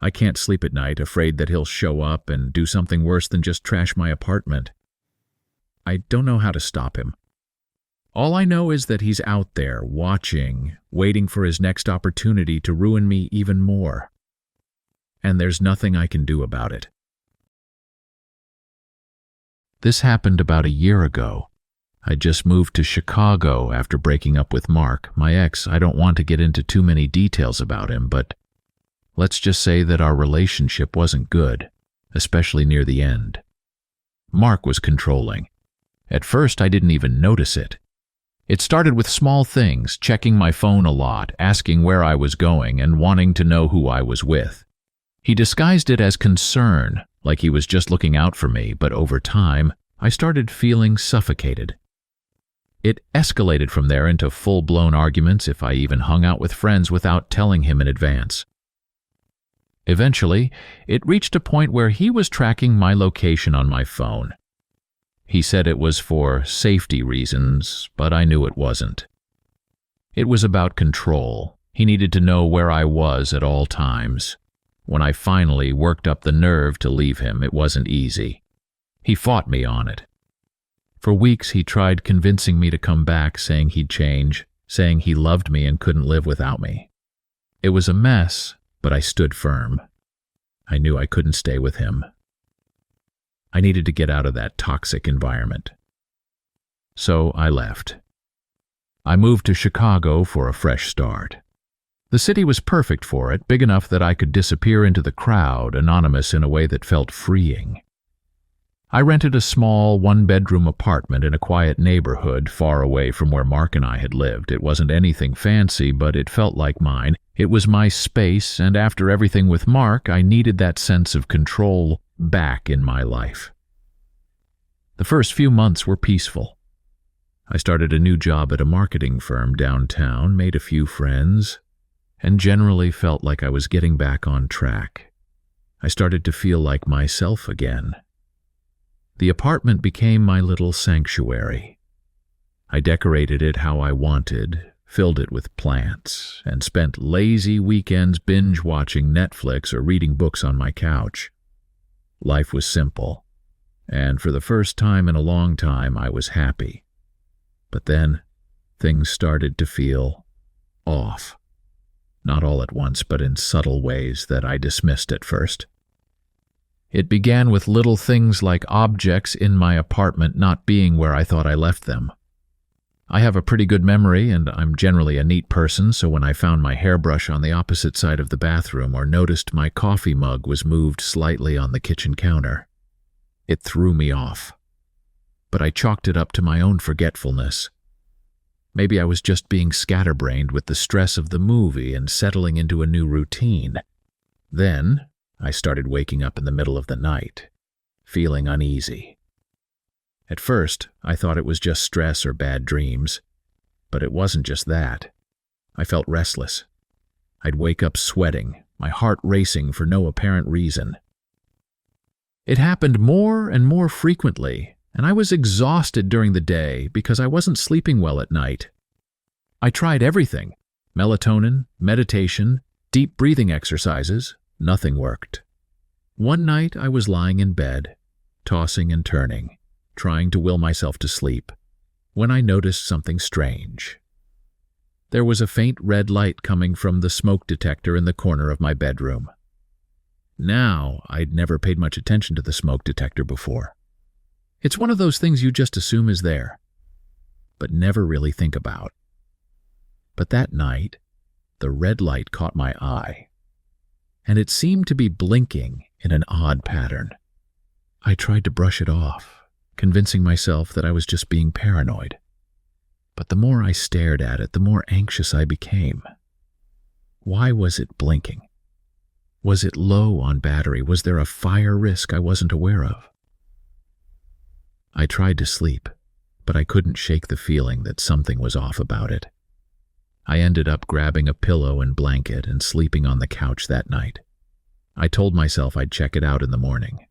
I can't sleep at night, afraid that he'll show up and do something worse than just trash my apartment. I don't know how to stop him. All I know is that he's out there, watching, waiting for his next opportunity to ruin me even more. And there's nothing I can do about it. This happened about a year ago. I just moved to Chicago after breaking up with Mark, my ex. I don't want to get into too many details about him, but let's just say that our relationship wasn't good, especially near the end. Mark was controlling. At first, I didn't even notice it. It started with small things, checking my phone a lot, asking where I was going, and wanting to know who I was with. He disguised it as concern, like he was just looking out for me, but over time, I started feeling suffocated. It escalated from there into full-blown arguments if I even hung out with friends without telling him in advance. Eventually, it reached a point where he was tracking my location on my phone. He said it was for safety reasons, but I knew it wasn't. It was about control. He needed to know where I was at all times. When I finally worked up the nerve to leave him, it wasn't easy. He fought me on it. For weeks, he tried convincing me to come back, saying he'd change, saying he loved me and couldn't live without me. It was a mess, but I stood firm. I knew I couldn't stay with him. I needed to get out of that toxic environment. So I left. I moved to Chicago for a fresh start. The city was perfect for it, big enough that I could disappear into the crowd, anonymous in a way that felt freeing. I rented a small, one-bedroom apartment in a quiet neighborhood far away from where Mark and I had lived. It wasn't anything fancy, but it felt like mine. It was my space, and after everything with Mark, I needed that sense of control back in my life. The first few months were peaceful. I started a new job at a marketing firm downtown, made a few friends, and generally felt like I was getting back on track. I started to feel like myself again. The apartment became my little sanctuary. I decorated it how I wanted, filled it with plants, and spent lazy weekends binge-watching Netflix or reading books on my couch. Life was simple, and for the first time in a long time, I was happy. But then, things started to feel off. Not all at once, but in subtle ways that I dismissed at first. It began with little things like objects in my apartment not being where I thought I left them. I have a pretty good memory, and I'm generally a neat person, so when I found my hairbrush on the opposite side of the bathroom or noticed my coffee mug was moved slightly on the kitchen counter, it threw me off. But I chalked it up to my own forgetfulness. Maybe I was just being scatterbrained with the stress of the movie and settling into a new routine. Then, I started waking up in the middle of the night, feeling uneasy. At first, I thought it was just stress or bad dreams, but it wasn't just that. I felt restless. I'd wake up sweating, my heart racing for no apparent reason. It happened more and more frequently, and I was exhausted during the day because I wasn't sleeping well at night. I tried everything: melatonin, meditation, deep breathing exercises. Nothing worked. One night I was lying in bed, tossing and turning, trying to will myself to sleep, when I noticed something strange. There was a faint red light coming from the smoke detector in the corner of my bedroom. Now, I'd never paid much attention to the smoke detector before. It's one of those things you just assume is there, but never really think about. But that night, the red light caught my eye, and it seemed to be blinking in an odd pattern. I tried to brush it off, convincing myself that I was just being paranoid. But the more I stared at it, the more anxious I became. Why was it blinking? Was it low on battery? Was there a fire risk I wasn't aware of? I tried to sleep, but I couldn't shake the feeling that something was off about it. I ended up grabbing a pillow and blanket and sleeping on the couch that night. I told myself I'd check it out in the morning.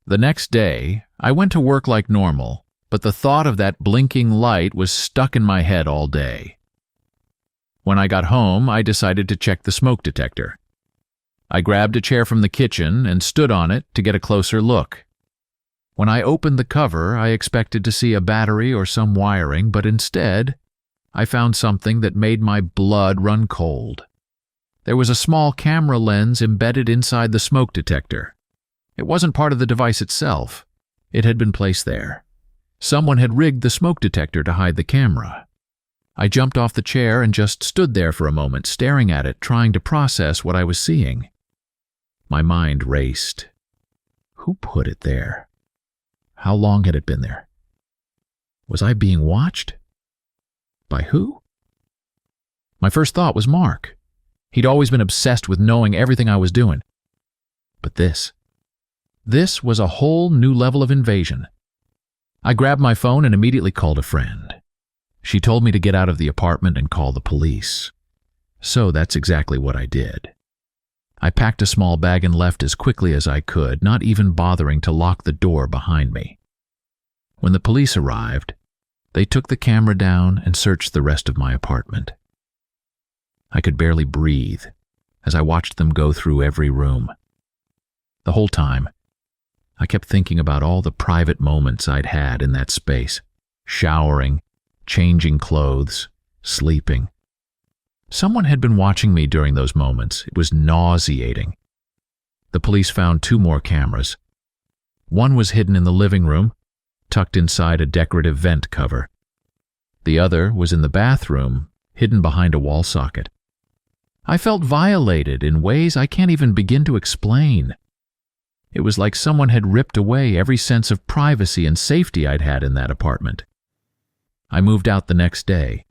The next day, I went to work like normal, but the thought of that blinking light was stuck in my head all day. When I got home, I decided to check the smoke detector. I grabbed a chair from the kitchen and stood on it to get a closer look. When I opened the cover, I expected to see a battery or some wiring, but instead, I found something that made my blood run cold. There was a small camera lens embedded inside the smoke detector. It wasn't part of the device itself. It had been placed there. Someone had rigged the smoke detector to hide the camera. I jumped off the chair and just stood there for a moment, staring at it, trying to process what I was seeing. My mind raced. Who put it there? How long had it been there? Was I being watched? By who? My first thought was Mark. He'd always been obsessed with knowing everything I was doing. But this was a whole new level of invasion. I grabbed my phone and immediately called a friend. She told me to get out of the apartment and call the police. So that's exactly what I did. I packed a small bag and left as quickly as I could, not even bothering to lock the door behind me. When the police arrived, they took the camera down and searched the rest of my apartment. I could barely breathe as I watched them go through every room. The whole time, I kept thinking about all the private moments I'd had in that space, showering, changing clothes, sleeping. Someone had been watching me during those moments. It was nauseating. The police found 2 more cameras. One was hidden in the living room, tucked inside a decorative vent cover. The other was in the bathroom, hidden behind a wall socket. I felt violated in ways I can't even begin to explain. It was like someone had ripped away every sense of privacy and safety I'd had in that apartment. I moved out the next day.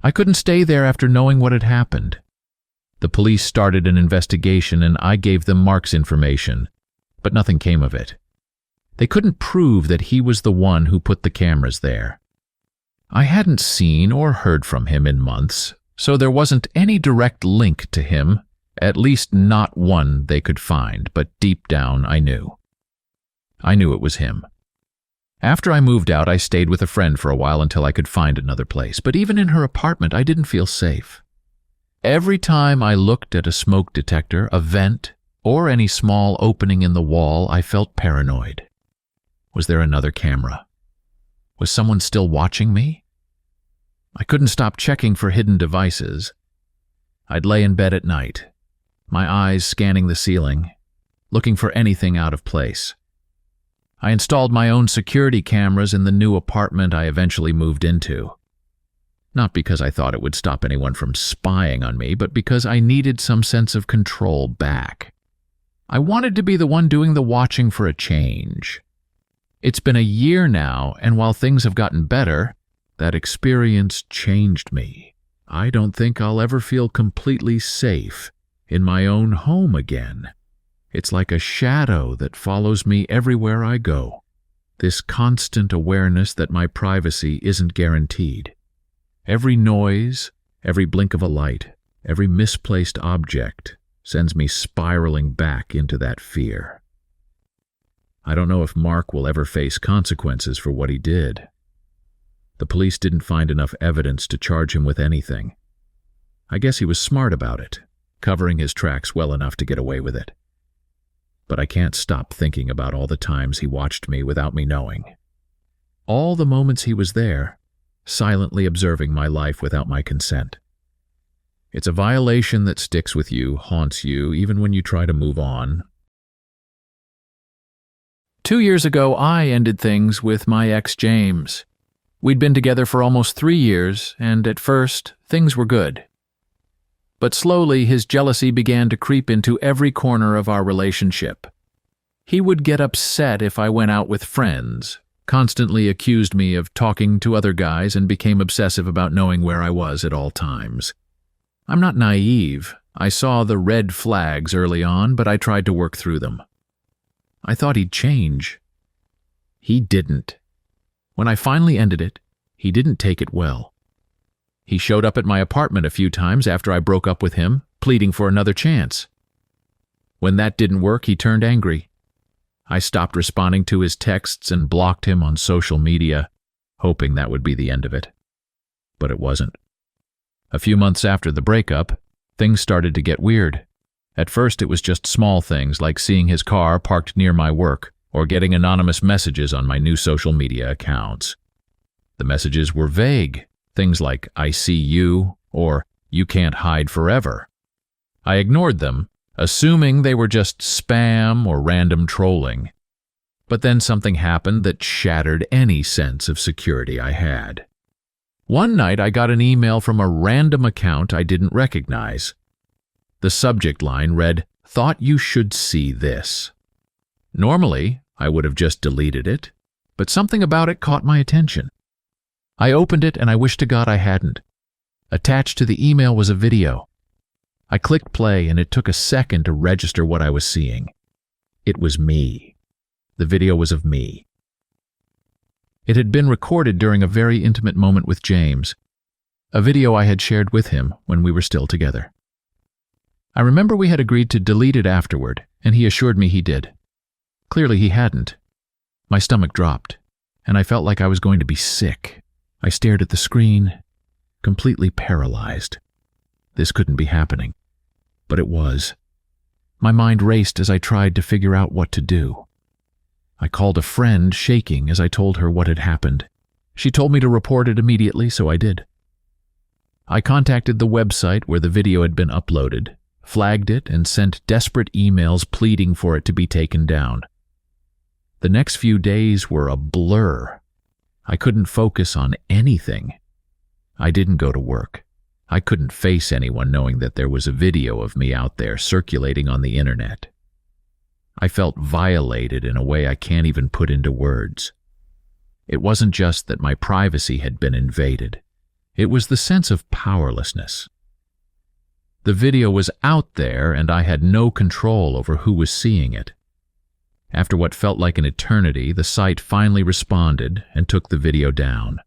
I couldn't stay there after knowing what had happened. The police started an investigation and I gave them Mark's information, but nothing came of it. They couldn't prove that he was the one who put the cameras there. I hadn't seen or heard from him in months, so there wasn't any direct link to him, at least not one they could find, but deep down I knew. I knew it was him. After I moved out, I stayed with a friend for a while until I could find another place, but even in her apartment, I didn't feel safe. Every time I looked at a smoke detector, a vent, or any small opening in the wall, I felt paranoid. Was there another camera? Was someone still watching me? I couldn't stop checking for hidden devices. I'd lay in bed at night, my eyes scanning the ceiling, looking for anything out of place. I installed my own security cameras in the new apartment I eventually moved into. Not because I thought it would stop anyone from spying on me, but because I needed some sense of control back. I wanted to be the one doing the watching for a change. It's been a year now, and while things have gotten better, that experience changed me. I don't think I'll ever feel completely safe in my own home again. It's like a shadow that follows me everywhere I go. This constant awareness that my privacy isn't guaranteed. Every noise, every blink of a light, every misplaced object sends me spiraling back into that fear. I don't know if Mark will ever face consequences for what he did. The police didn't find enough evidence to charge him with anything. I guess he was smart about it, covering his tracks well enough to get away with it. But I can't stop thinking about all the times he watched me without me knowing. All the moments he was there, silently observing my life without my consent. It's a violation that sticks with you, haunts you, even when you try to move on. 2 years ago, I ended things with my ex, James. We'd been together for almost 3 years, and at first, things were good. But slowly, his jealousy began to creep into every corner of our relationship. He would get upset if I went out with friends, constantly accused me of talking to other guys, and became obsessive about knowing where I was at all times. I'm not naive. I saw the red flags early on, but I tried to work through them. I thought he'd change. He didn't. When I finally ended it, he didn't take it well. He showed up at my apartment a few times after I broke up with him, pleading for another chance. When that didn't work, he turned angry. I stopped responding to his texts and blocked him on social media, hoping that would be the end of it. But it wasn't. A few months after the breakup, things started to get weird. At first, it was just small things like seeing his car parked near my work or getting anonymous messages on my new social media accounts. The messages were vague, things like, "I see you," or "You can't hide forever." I ignored them, assuming they were just spam or random trolling. But then something happened that shattered any sense of security I had. One night I got an email from a random account I didn't recognize. The subject line read, "Thought you should see this." Normally, I would have just deleted it, but something about it caught my attention. I opened it and I wished to God I hadn't. Attached to the email was a video. I clicked play and it took a second to register what I was seeing. It was me. The video was of me. It had been recorded during a very intimate moment with James, a video I had shared with him when we were still together. I remember we had agreed to delete it afterward, and he assured me he did. Clearly he hadn't. My stomach dropped, and I felt like I was going to be sick. I stared at the screen, completely paralyzed. This couldn't be happening, but it was. My mind raced as I tried to figure out what to do. I called a friend, shaking, as I told her what had happened. She told me to report it immediately, so I did. I contacted the website where the video had been uploaded, flagged it, and sent desperate emails pleading for it to be taken down. The next few days were a blur. I couldn't focus on anything. I didn't go to work. I couldn't face anyone knowing that there was a video of me out there circulating on the internet. I felt violated in a way I can't even put into words. It wasn't just that my privacy had been invaded. It was the sense of powerlessness. The video was out there and I had no control over who was seeing it. After what felt like an eternity, the site finally responded and took the video down.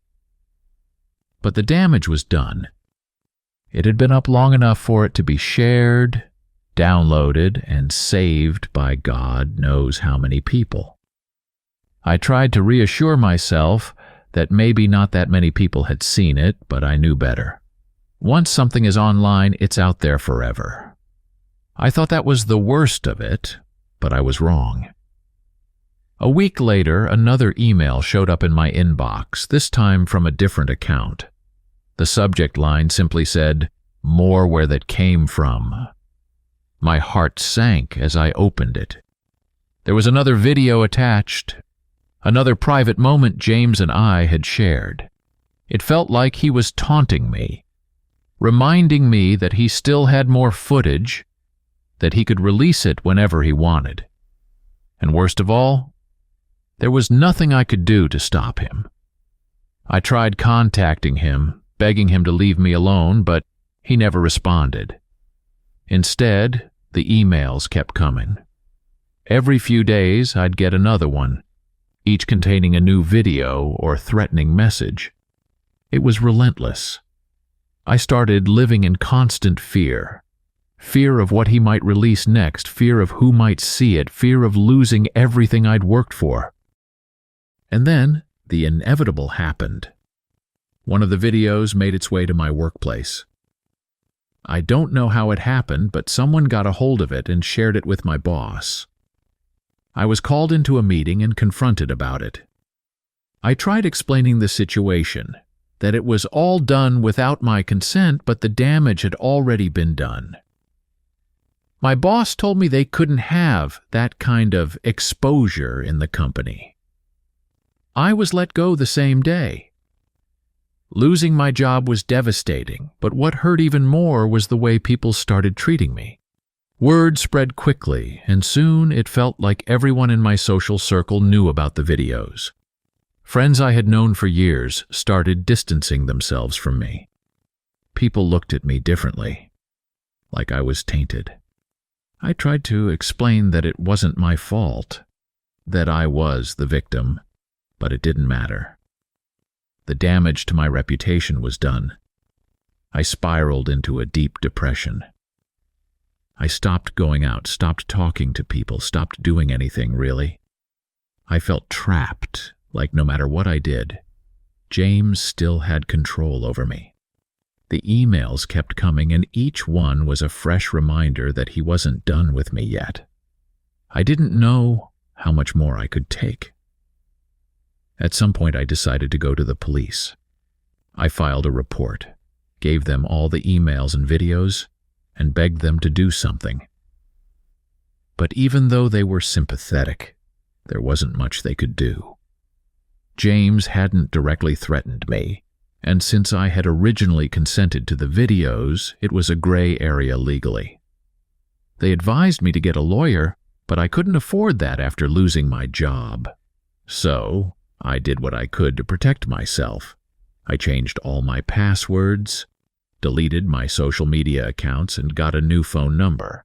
But the damage was done. It had been up long enough for it to be shared, downloaded, and saved by God knows how many people. I tried to reassure myself that maybe not that many people had seen it, but I knew better. Once something is online, it's out there forever. I thought that was the worst of it, but I was wrong. A week later, another email showed up in my inbox, this time from a different account. The subject line simply said, "More where that came from." My heart sank as I opened it. There was another video attached, another private moment James and I had shared. It felt like he was taunting me, reminding me that he still had more footage, that he could release it whenever he wanted. And worst of all, there was nothing I could do to stop him. I tried contacting him, begging him to leave me alone, but he never responded. Instead, the emails kept coming. Every few days, I'd get another one, each containing a new video or threatening message. It was relentless. I started living in constant fear. Fear of what he might release next, fear of who might see it, fear of losing everything I'd worked for. And then, the inevitable happened. One of the videos made its way to my workplace. I don't know how it happened, but someone got a hold of it and shared it with my boss. I was called into a meeting and confronted about it. I tried explaining the situation, that it was all done without my consent, but the damage had already been done. My boss told me they couldn't have that kind of exposure in the company. I was let go the same day. Losing my job was devastating, but what hurt even more was the way people started treating me. Word spread quickly, and soon it felt like everyone in my social circle knew about the videos. Friends I had known for years started distancing themselves from me. People looked at me differently, like I was tainted. I tried to explain that it wasn't my fault, that I was the victim, but it didn't matter. The damage to my reputation was done. I spiraled into a deep depression. I stopped going out, stopped talking to people, stopped doing anything, really. I felt trapped, like no matter what I did, James still had control over me. The emails kept coming, and each one was a fresh reminder that he wasn't done with me yet. I didn't know how much more I could take. At some point, I decided to go to the police. I filed a report, gave them all the emails and videos, and begged them to do something. But even though they were sympathetic, there wasn't much they could do. James hadn't directly threatened me, and since I had originally consented to the videos, it was a gray area legally. They advised me to get a lawyer, but I couldn't afford that after losing my job. So, I did what I could to protect myself. I changed all my passwords, deleted my social media accounts, and got a new phone number.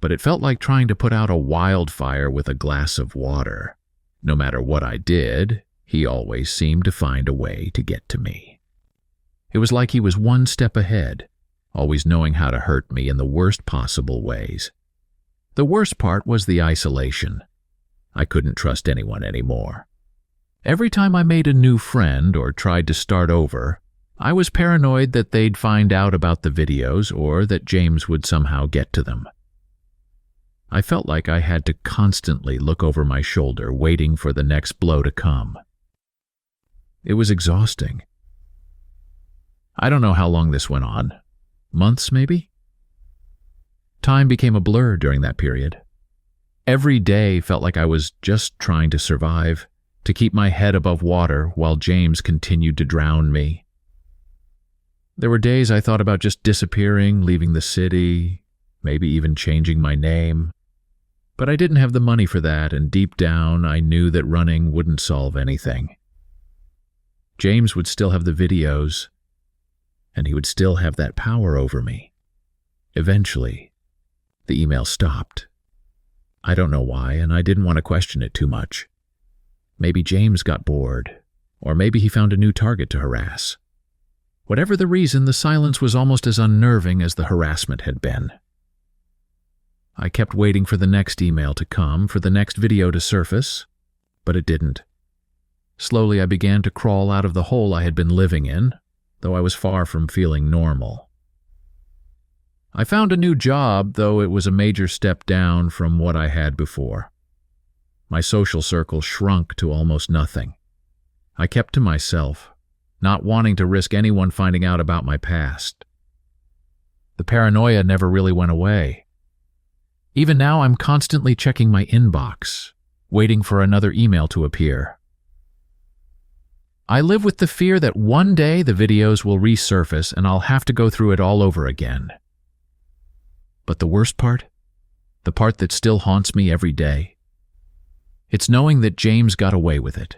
But it felt like trying to put out a wildfire with a glass of water. No matter what I did, he always seemed to find a way to get to me. It was like he was one step ahead, always knowing how to hurt me in the worst possible ways. The worst part was the isolation. I couldn't trust anyone anymore. Every time I made a new friend or tried to start over, I was paranoid that they'd find out about the videos or that James would somehow get to them. I felt like I had to constantly look over my shoulder, waiting for the next blow to come. It was exhausting. I don't know how long this went on. Months, maybe? Time became a blur during that period. Every day felt like I was just trying to survive, to keep my head above water while James continued to drown me. There were days I thought about just disappearing, leaving the city, maybe even changing my name. But I didn't have the money for that, and deep down I knew that running wouldn't solve anything. James would still have the videos, and he would still have that power over me. Eventually, the email stopped. I don't know why, and I didn't want to question it too much. Maybe James got bored, or maybe he found a new target to harass. Whatever the reason, the silence was almost as unnerving as the harassment had been. I kept waiting for the next email to come, for the next video to surface, but it didn't. Slowly, I began to crawl out of the hole I had been living in, though I was far from feeling normal. I found a new job, though it was a major step down from what I had before. My social circle shrunk to almost nothing. I kept to myself, not wanting to risk anyone finding out about my past. The paranoia never really went away. Even now, I'm constantly checking my inbox, waiting for another email to appear. I live with the fear that one day the videos will resurface and I'll have to go through it all over again. But the worst part? The part that still haunts me every day? It's knowing that James got away with it.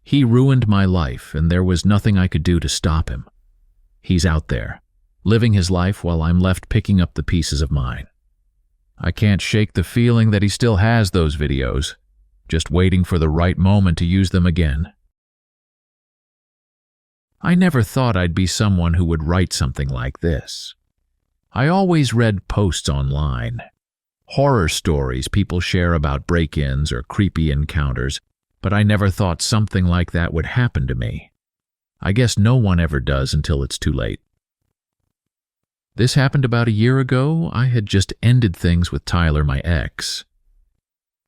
He ruined my life, and there was nothing I could do to stop him. He's out there, living his life while I'm left picking up the pieces of mine. I can't shake the feeling that he still has those videos, just waiting for the right moment to use them again. I never thought I'd be someone who would write something like this. I always read posts online, horror stories people share about break-ins or creepy encounters, but I never thought something like that would happen to me. I guess no one ever does until it's too late. This happened about a year ago. I had just ended things with Tyler, my ex.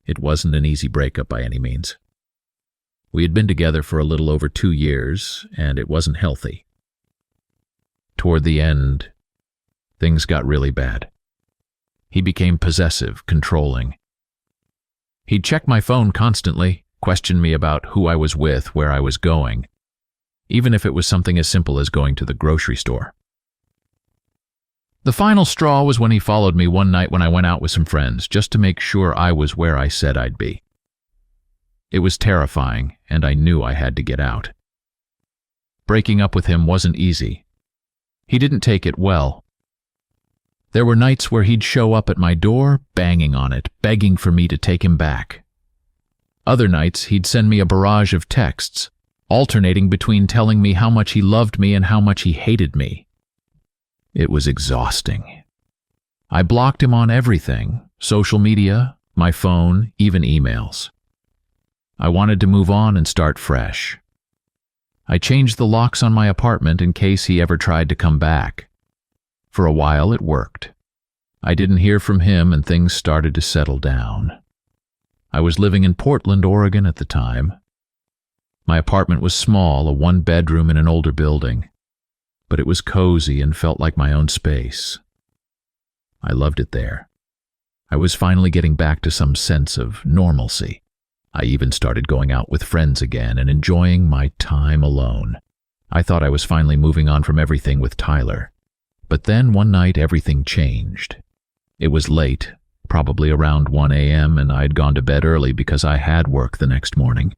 It wasn't an easy breakup by any means. We had been together for a little over 2 years, and it wasn't healthy. Toward the end, things got really bad. He became possessive, controlling. He'd check my phone constantly, question me about who I was with, where I was going, even if it was something as simple as going to the grocery store. The final straw was when he followed me one night when I went out with some friends, just to make sure I was where I said I'd be. It was terrifying, and I knew I had to get out. Breaking up with him wasn't easy. He didn't take it well. There were nights where he'd show up at my door, banging on it, begging for me to take him back. Other nights, he'd send me a barrage of texts, alternating between telling me how much he loved me and how much he hated me. It was exhausting. I blocked him on everything: social media, my phone, even emails. I wanted to move on and start fresh. I changed the locks on my apartment in case he ever tried to come back. For a while it worked. I didn't hear from him and things started to settle down. I was living in Portland, Oregon at the time. My apartment was small, a one-bedroom in an older building, but it was cozy and felt like my own space. I loved it there. I was finally getting back to some sense of normalcy. I even started going out with friends again and enjoying my time alone. I thought I was finally moving on from everything with Tyler. But then one night everything changed. It was late, probably around 1 a.m., and I had gone to bed early because I had work the next morning.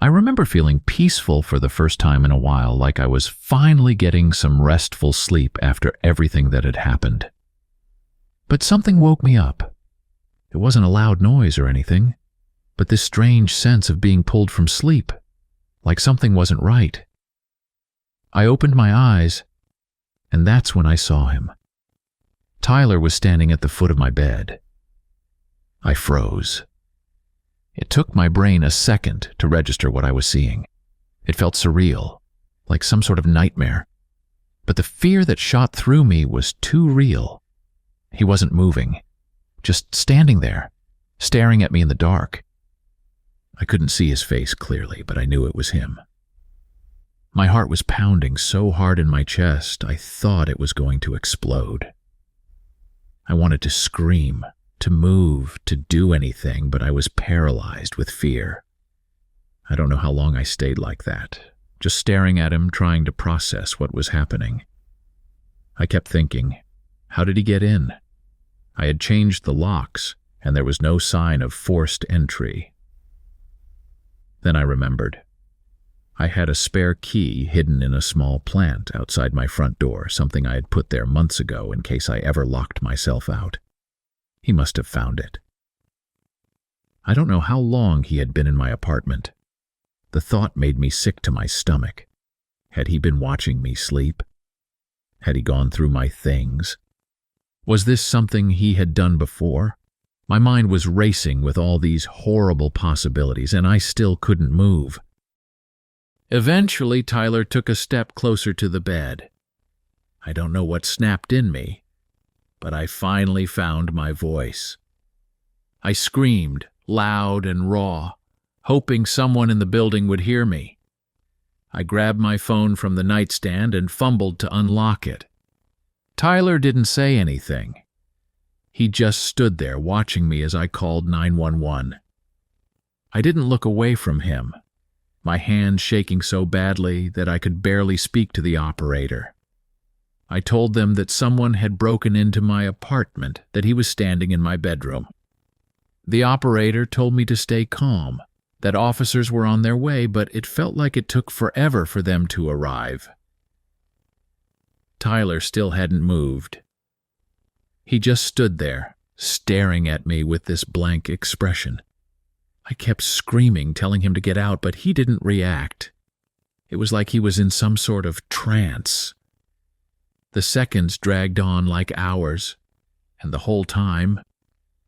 I remember feeling peaceful for the first time in a while, like I was finally getting some restful sleep after everything that had happened. But something woke me up. It wasn't a loud noise or anything, but this strange sense of being pulled from sleep, like something wasn't right. I opened my eyes, and that's when I saw him. Tyler was standing at the foot of my bed. I froze. It took my brain a second to register what I was seeing. It felt surreal, like some sort of nightmare. But the fear that shot through me was too real. He wasn't moving, just standing there, staring at me in the dark. I couldn't see his face clearly, but I knew it was him. My heart was pounding so hard in my chest, I thought it was going to explode. I wanted to scream, to move, to do anything, but I was paralyzed with fear. I don't know how long I stayed like that, just staring at him, trying to process what was happening. I kept thinking, how did he get in? I had changed the locks, and there was no sign of forced entry. Then I remembered. I had a spare key hidden in a small plant outside my front door, something I had put there months ago in case I ever locked myself out. He must have found it. I don't know how long he had been in my apartment. The thought made me sick to my stomach. Had he been watching me sleep? Had he gone through my things? Was this something he had done before? My mind was racing with all these horrible possibilities, and I still couldn't move. Eventually, Tyler took a step closer to the bed. I don't know what snapped in me, but I finally found my voice. I screamed, loud and raw, hoping someone in the building would hear me. I grabbed my phone from the nightstand and fumbled to unlock it. Tyler didn't say anything. He just stood there watching me as I called 911. I didn't look away from him, my hand shaking so badly that I could barely speak to the operator. I told them that someone had broken into my apartment, that he was standing in my bedroom. The operator told me to stay calm, that officers were on their way, but it felt like it took forever for them to arrive. Tyler still hadn't moved. He just stood there, staring at me with this blank expression. I kept screaming, telling him to get out, but he didn't react. It was like he was in some sort of trance. The seconds dragged on like hours, and the whole time,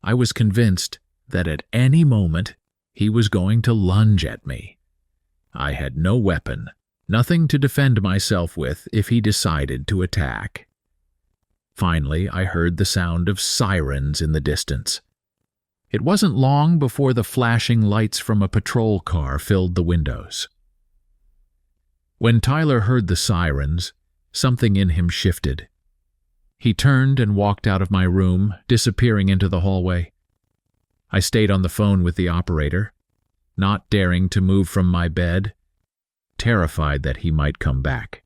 I was convinced that at any moment he was going to lunge at me. I had no weapon, nothing to defend myself with if he decided to attack. Finally, I heard the sound of sirens in the distance. It wasn't long before the flashing lights from a patrol car filled the windows. When Tyler heard the sirens, something in him shifted. He turned and walked out of my room, disappearing into the hallway. I stayed on the phone with the operator, not daring to move from my bed, terrified that he might come back.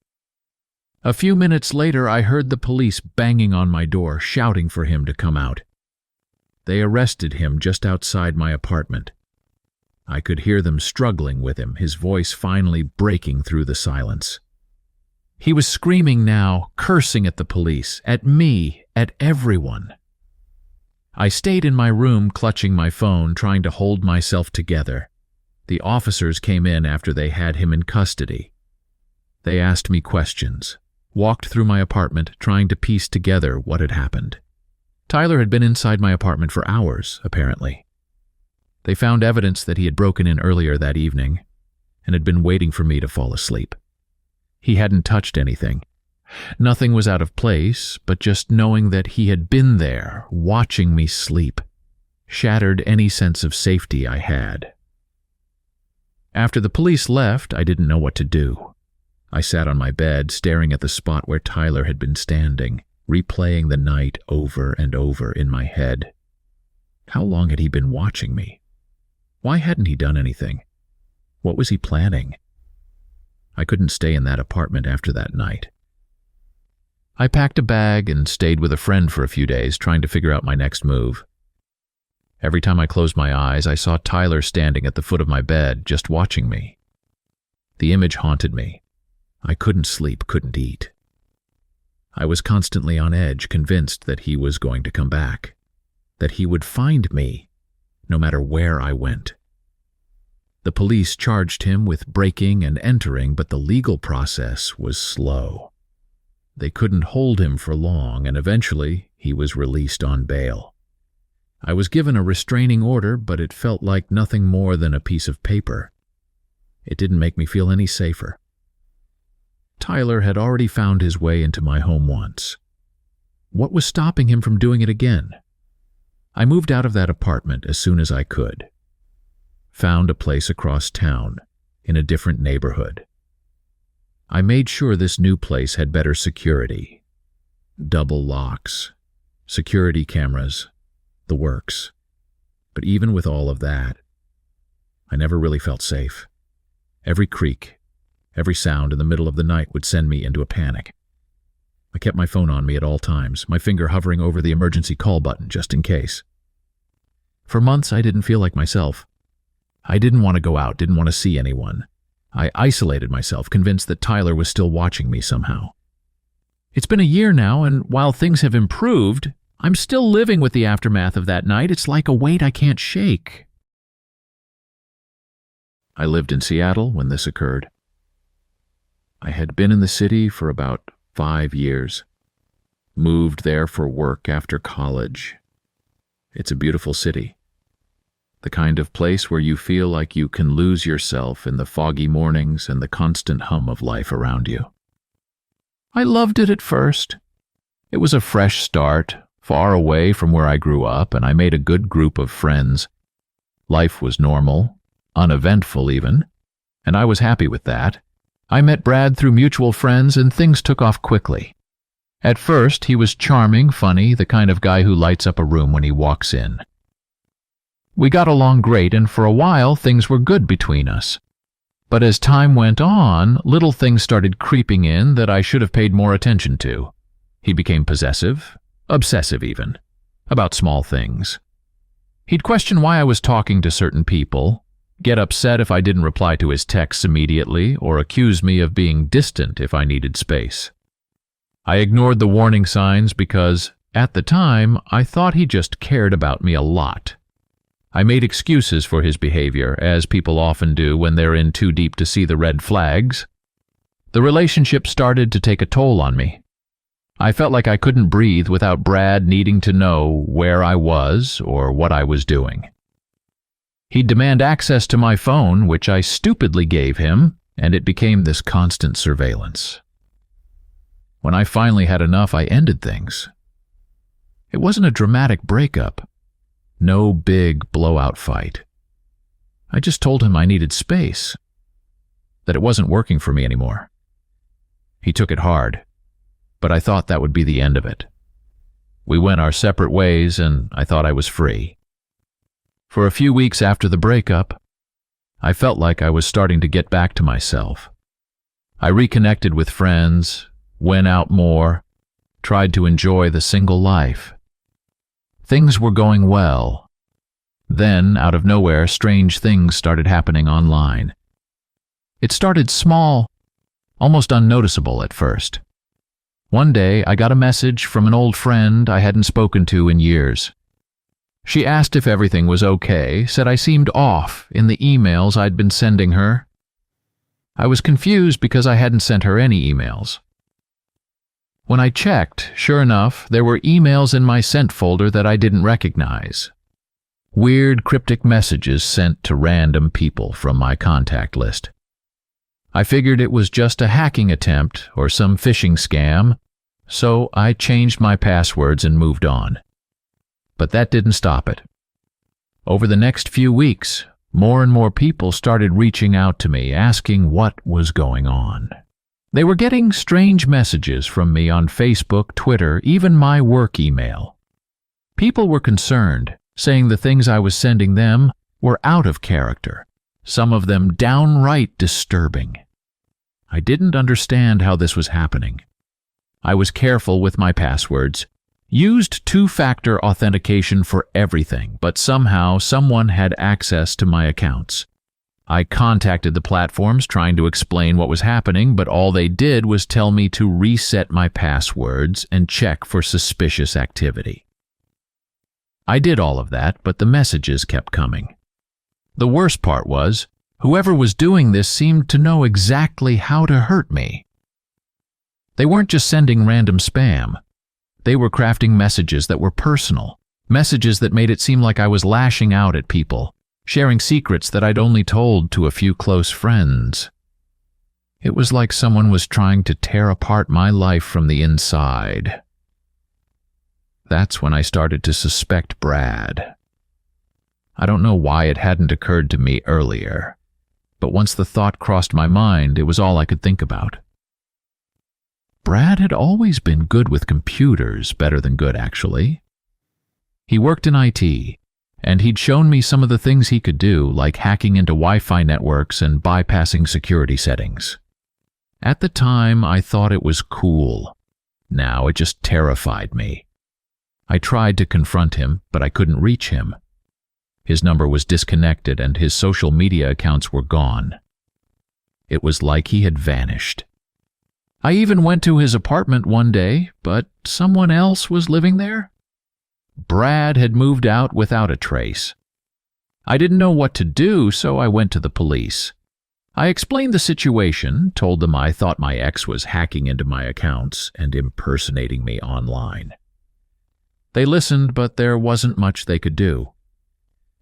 A few minutes later, I heard the police banging on my door, shouting for him to come out. They arrested him just outside my apartment. I could hear them struggling with him, his voice finally breaking through the silence. He was screaming now, cursing at the police, at me, at everyone. I stayed in my room, clutching my phone, trying to hold myself together. The officers came in after they had him in custody. They asked me questions, walked through my apartment, trying to piece together what had happened. Tyler had been inside my apartment for hours, apparently. They found evidence that he had broken in earlier that evening and had been waiting for me to fall asleep. He hadn't touched anything. Nothing was out of place, but just knowing that he had been there, watching me sleep, shattered any sense of safety I had. After the police left, I didn't know what to do. I sat on my bed, staring at the spot where Tyler had been standing, replaying the night over and over in my head. How long had he been watching me? Why hadn't he done anything? What was he planning? I couldn't stay in that apartment after that night. I packed a bag and stayed with a friend for a few days, trying to figure out my next move. Every time I closed my eyes, I saw Tyler standing at the foot of my bed, just watching me. The image haunted me. I couldn't sleep, couldn't eat. I was constantly on edge, convinced that he was going to come back, that he would find me, no matter where I went. The police charged him with breaking and entering, but the legal process was slow. They couldn't hold him for long, and eventually he was released on bail. I was given a restraining order, but it felt like nothing more than a piece of paper. It didn't make me feel any safer. Tyler had already found his way into my home once. What was stopping him from doing it again? I moved out of that apartment as soon as I could. Found a place across town, in a different neighborhood. I made sure this new place had better security. Double locks, security cameras, the works. But even with all of that, I never really felt safe. Every creak, every sound in the middle of the night would send me into a panic. I kept my phone on me at all times, my finger hovering over the emergency call button just in case. For months, I didn't feel like myself. I didn't want to go out, didn't want to see anyone. I isolated myself, convinced that Tyler was still watching me somehow. It's been a year now, and while things have improved, I'm still living with the aftermath of that night. It's like a weight I can't shake. I lived in Seattle when this occurred. I had been in the city for about 5 years. Moved there for work after college. It's a beautiful city. The kind of place where you feel like you can lose yourself in the foggy mornings and the constant hum of life around you. I loved it at first. It was a fresh start, far away from where I grew up, and I made a good group of friends. Life was normal, uneventful even, and I was happy with that. I met Brad through mutual friends, and things took off quickly. At first, he was charming, funny, the kind of guy who lights up a room when he walks in. We got along great, and for a while things were good between us. But as time went on, little things started creeping in that I should have paid more attention to. He became possessive, obsessive even, about small things. He'd question why I was talking to certain people, get upset if I didn't reply to his texts immediately, or accuse me of being distant if I needed space. I ignored the warning signs because, at the time, I thought he just cared about me a lot. I made excuses for his behavior, as people often do when they're in too deep to see the red flags. The relationship started to take a toll on me. I felt like I couldn't breathe without Brad needing to know where I was or what I was doing. He'd demand access to my phone, which I stupidly gave him, and it became this constant surveillance. When I finally had enough, I ended things. It wasn't a dramatic breakup. No big blowout fight. I just told him I needed space, that it wasn't working for me anymore. He took it hard, but I thought that would be the end of it. We went our separate ways, and I thought I was free. For a few weeks after the breakup, I felt like I was starting to get back to myself. I reconnected with friends, went out more, tried to enjoy the single life. Things were going well. Then, out of nowhere, strange things started happening online. It started small, almost unnoticeable at first. One day, I got a message from an old friend I hadn't spoken to in years. She asked if everything was okay, said I seemed off in the emails I'd been sending her. I was confused because I hadn't sent her any emails. When I checked, sure enough, there were emails in my sent folder that I didn't recognize. Weird, cryptic messages sent to random people from my contact list. I figured it was just a hacking attempt or some phishing scam, so I changed my passwords and moved on. But that didn't stop it. Over the next few weeks, more and more people started reaching out to me, asking what was going on. They were getting strange messages from me on Facebook, Twitter, even my work email. People were concerned, saying the things I was sending them were out of character, some of them downright disturbing. I didn't understand how this was happening. I was careful with my passwords, used two-factor authentication for everything, but somehow someone had access to my accounts. I contacted the platforms trying to explain what was happening, but all they did was tell me to reset my passwords and check for suspicious activity. I did all of that, but the messages kept coming. The worst part was, whoever was doing this seemed to know exactly how to hurt me. They weren't just sending random spam. They were crafting messages that were personal, messages that made it seem like I was lashing out at people, sharing secrets that I'd only told to a few close friends. It was like someone was trying to tear apart my life from the inside. That's when I started to suspect Brad. I don't know why it hadn't occurred to me earlier, but once the thought crossed my mind, it was all I could think about. Brad had always been good with computers, better than good, actually. He worked in IT, and he'd shown me some of the things he could do, like hacking into Wi-Fi networks and bypassing security settings. At the time, I thought it was cool. Now it just terrified me. I tried to confront him, but I couldn't reach him. His number was disconnected and his social media accounts were gone. It was like he had vanished. I even went to his apartment one day, but someone else was living there. Brad had moved out without a trace. I didn't know what to do, so I went to the police. I explained the situation, told them I thought my ex was hacking into my accounts and impersonating me online. They listened, but there wasn't much they could do.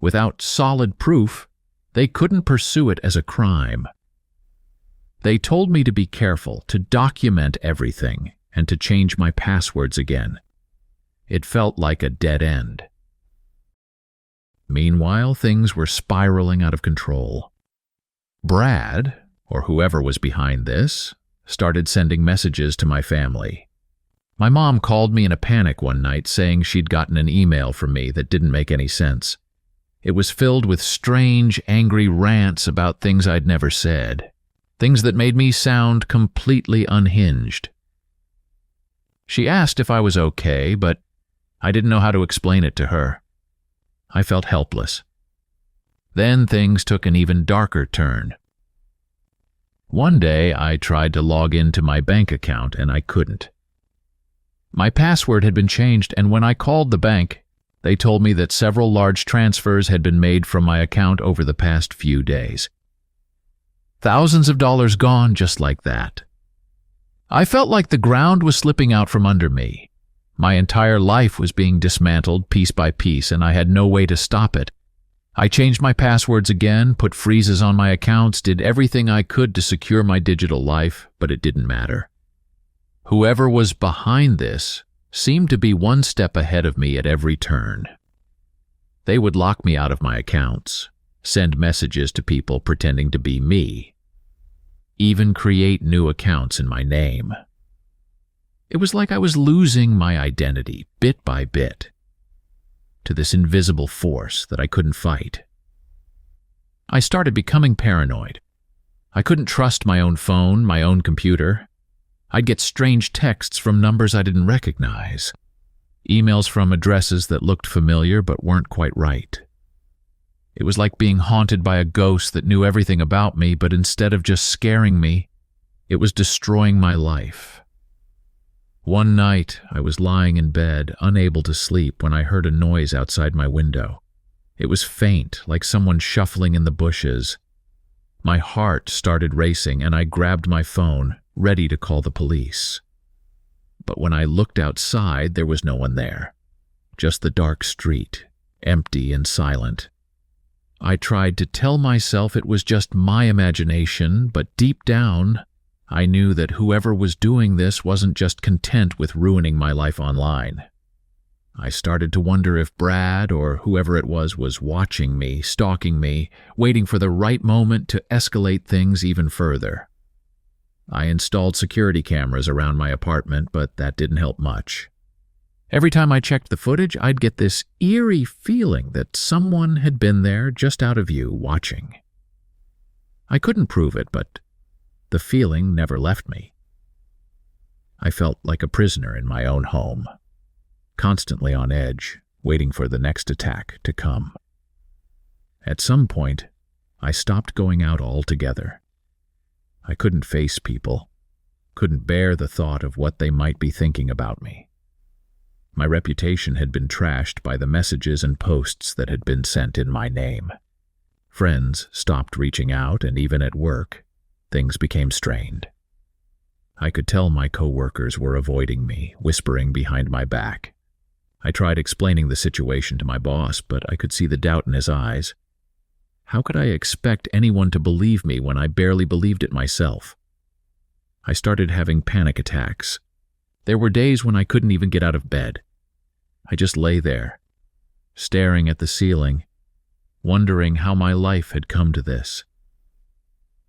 Without solid proof, they couldn't pursue it as a crime. They told me to be careful, to document everything, and to change my passwords again. It felt like a dead end. Meanwhile, things were spiraling out of control. Brad, or whoever was behind this, started sending messages to my family. My mom called me in a panic one night saying she'd gotten an email from me that didn't make any sense. It was filled with strange, angry rants about things I'd never said, things that made me sound completely unhinged. She asked if I was okay, but I didn't know how to explain it to her. I felt helpless. Then things took an even darker turn. One day, I tried to log into my bank account and I couldn't. My password had been changed, and when I called the bank, they told me that several large transfers had been made from my account over the past few days. Thousands of dollars gone just like that. I felt like the ground was slipping out from under me. My entire life was being dismantled piece by piece, and I had no way to stop it. I changed my passwords again, put freezes on my accounts, did everything I could to secure my digital life, but it didn't matter. Whoever was behind this seemed to be one step ahead of me at every turn. They would lock me out of my accounts, send messages to people pretending to be me, even create new accounts in my name. It was like I was losing my identity bit by bit to this invisible force that I couldn't fight. I started becoming paranoid. I couldn't trust my own phone, my own computer. I'd get strange texts from numbers I didn't recognize, emails from addresses that looked familiar but weren't quite right. It was like being haunted by a ghost that knew everything about me, but instead of just scaring me, it was destroying my life. One night, I was lying in bed, unable to sleep, when I heard a noise outside my window. It was faint, like someone shuffling in the bushes. My heart started racing, and I grabbed my phone, ready to call the police. But when I looked outside, there was no one there. Just the dark street empty and silent. I tried to tell myself it was just my imagination, but deep down, I knew that whoever was doing this wasn't just content with ruining my life online. I started to wonder if Brad, or whoever it was watching me, stalking me, waiting for the right moment to escalate things even further. I installed security cameras around my apartment, but that didn't help much. Every time I checked the footage, I'd get this eerie feeling that someone had been there just out of view, watching. I couldn't prove it, but the feeling never left me. I felt like a prisoner in my own home, constantly on edge, waiting for the next attack to come. At some point, I stopped going out altogether. I couldn't face people, couldn't bear the thought of what they might be thinking about me. My reputation had been trashed by the messages and posts that had been sent in my name. Friends stopped reaching out, and even at work, things became strained. I could tell my coworkers were avoiding me, whispering behind my back. I tried explaining the situation to my boss, but I could see the doubt in his eyes. How could I expect anyone to believe me when I barely believed it myself? I started having panic attacks. There were days when I couldn't even get out of bed. I just lay there, staring at the ceiling, wondering how my life had come to this.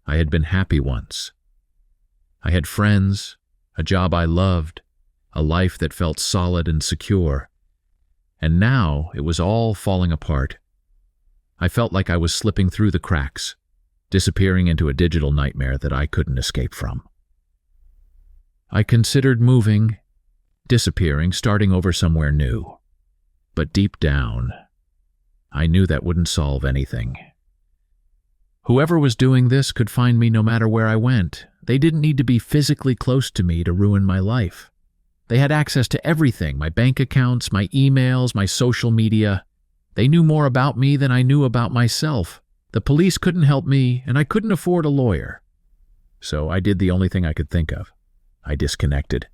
I had been happy once. I had friends, a job I loved, a life that felt solid and secure. And now it was all falling apart. I felt like I was slipping through the cracks, disappearing into a digital nightmare that I couldn't escape from. I considered moving, disappearing, starting over somewhere new. But deep down, I knew that wouldn't solve anything. Whoever was doing this could find me no matter where I went. They didn't need to be physically close to me to ruin my life. They had access to everything, my bank accounts, my emails, my social media. They knew more about me than I knew about myself. The police couldn't help me, and I couldn't afford a lawyer. So I did the only thing I could think of. I disconnected.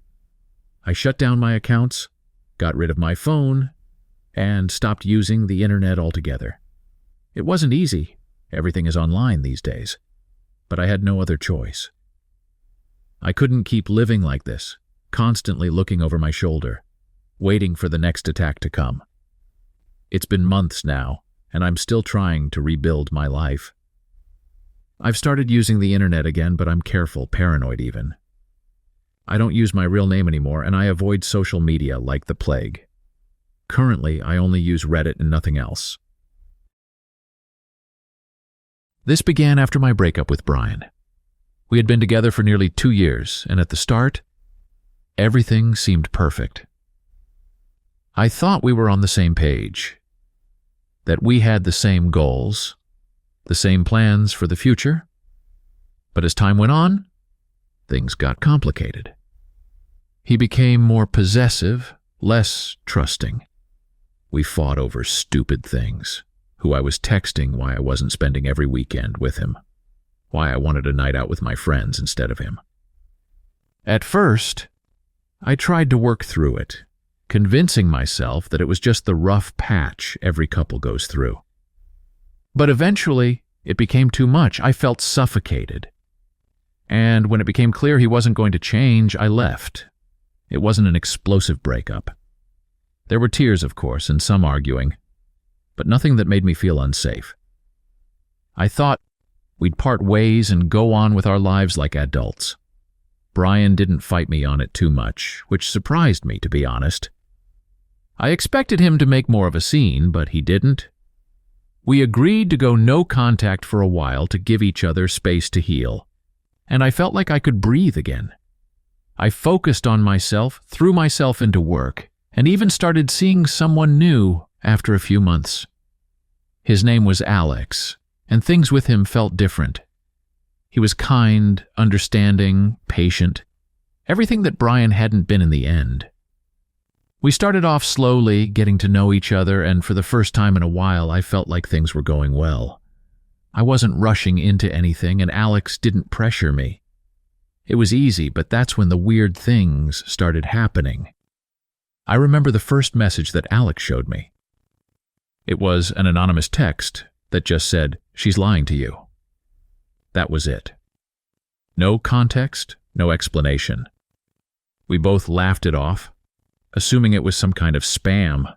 I shut down my accounts, got rid of my phone, and stopped using the internet altogether. It wasn't easy. Everything is online these days. But I had no other choice. I couldn't keep living like this, constantly looking over my shoulder, waiting for the next attack to come. It's been months now, and I'm still trying to rebuild my life. I've started using the internet again, but I'm careful, paranoid even. I don't use my real name anymore, and I avoid social media like the plague. Currently, I only use Reddit and nothing else. This began after my breakup with Brian. We had been together for nearly 2 years, and at the start, everything seemed perfect. I thought we were on the same page, that we had the same goals, the same plans for the future. But as time went on, things got complicated. He became more possessive, less trusting. We fought over stupid things, who I was texting, why I wasn't spending every weekend with him, why I wanted a night out with my friends instead of him. At first, I tried to work through it, convincing myself that it was just the rough patch every couple goes through. But eventually, it became too much. I felt suffocated. And when it became clear he wasn't going to change, I left. It wasn't an explosive breakup. There were tears, of course, and some arguing, but nothing that made me feel unsafe. I thought we'd part ways and go on with our lives like adults. Brian didn't fight me on it too much, which surprised me, to be honest. I expected him to make more of a scene, but he didn't. We agreed to go no contact for a while to give each other space to heal, and I felt like I could breathe again. I focused on myself, threw myself into work, and even started seeing someone new after a few months. His name was Alex, and things with him felt different. He was kind, understanding, patient, everything that Brian hadn't been in the end. We started off slowly, getting to know each other, and for the first time in a while, I felt like things were going well. I wasn't rushing into anything, and Alex didn't pressure me. It was easy, but that's when the weird things started happening. I remember the first message that Alex showed me. It was an anonymous text that just said, "She's lying to you." That was it. No context, no explanation. We both laughed it off, assuming it was some kind of spam,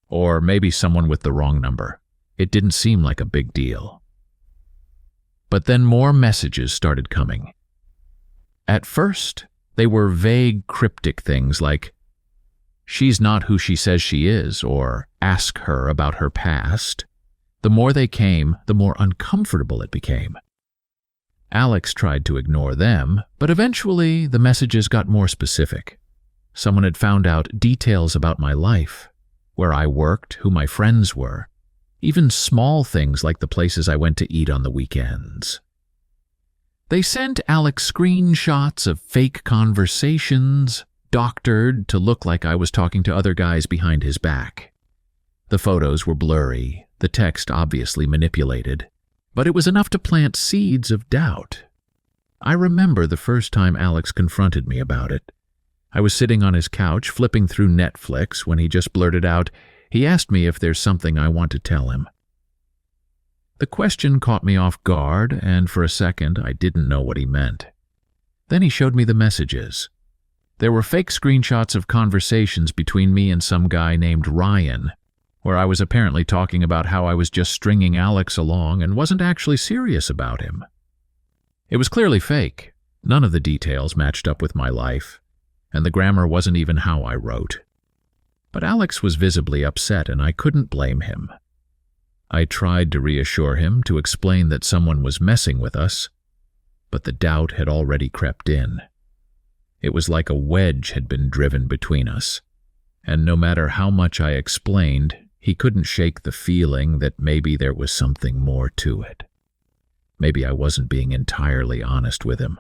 or maybe someone with the wrong number. It didn't seem like a big deal. But then more messages started coming. At first, they were vague, cryptic things like, "She's not who she says she is," or "Ask her about her past." The more they came, the more uncomfortable it became. Alex tried to ignore them, but eventually the messages got more specific. Someone had found out details about my life, where I worked, who my friends were, even small things like the places I went to eat on the weekends. They sent Alex screenshots of fake conversations, doctored to look like I was talking to other guys behind his back. The photos were blurry, the text obviously manipulated, but it was enough to plant seeds of doubt. I remember the first time Alex confronted me about it. I was sitting on his couch flipping through Netflix when he just blurted out, he asked me if there's something I want to tell him. The question caught me off guard, and for a second I didn't know what he meant. Then he showed me the messages. There were fake screenshots of conversations between me and some guy named Ryan, where I was apparently talking about how I was just stringing Alex along and wasn't actually serious about him. It was clearly fake. None of the details matched up with my life, and the grammar wasn't even how I wrote. But Alex was visibly upset, and I couldn't blame him. I tried to reassure him, to explain that someone was messing with us, but the doubt had already crept in. It was like a wedge had been driven between us, and no matter how much I explained, he couldn't shake the feeling that maybe there was something more to it. Maybe I wasn't being entirely honest with him.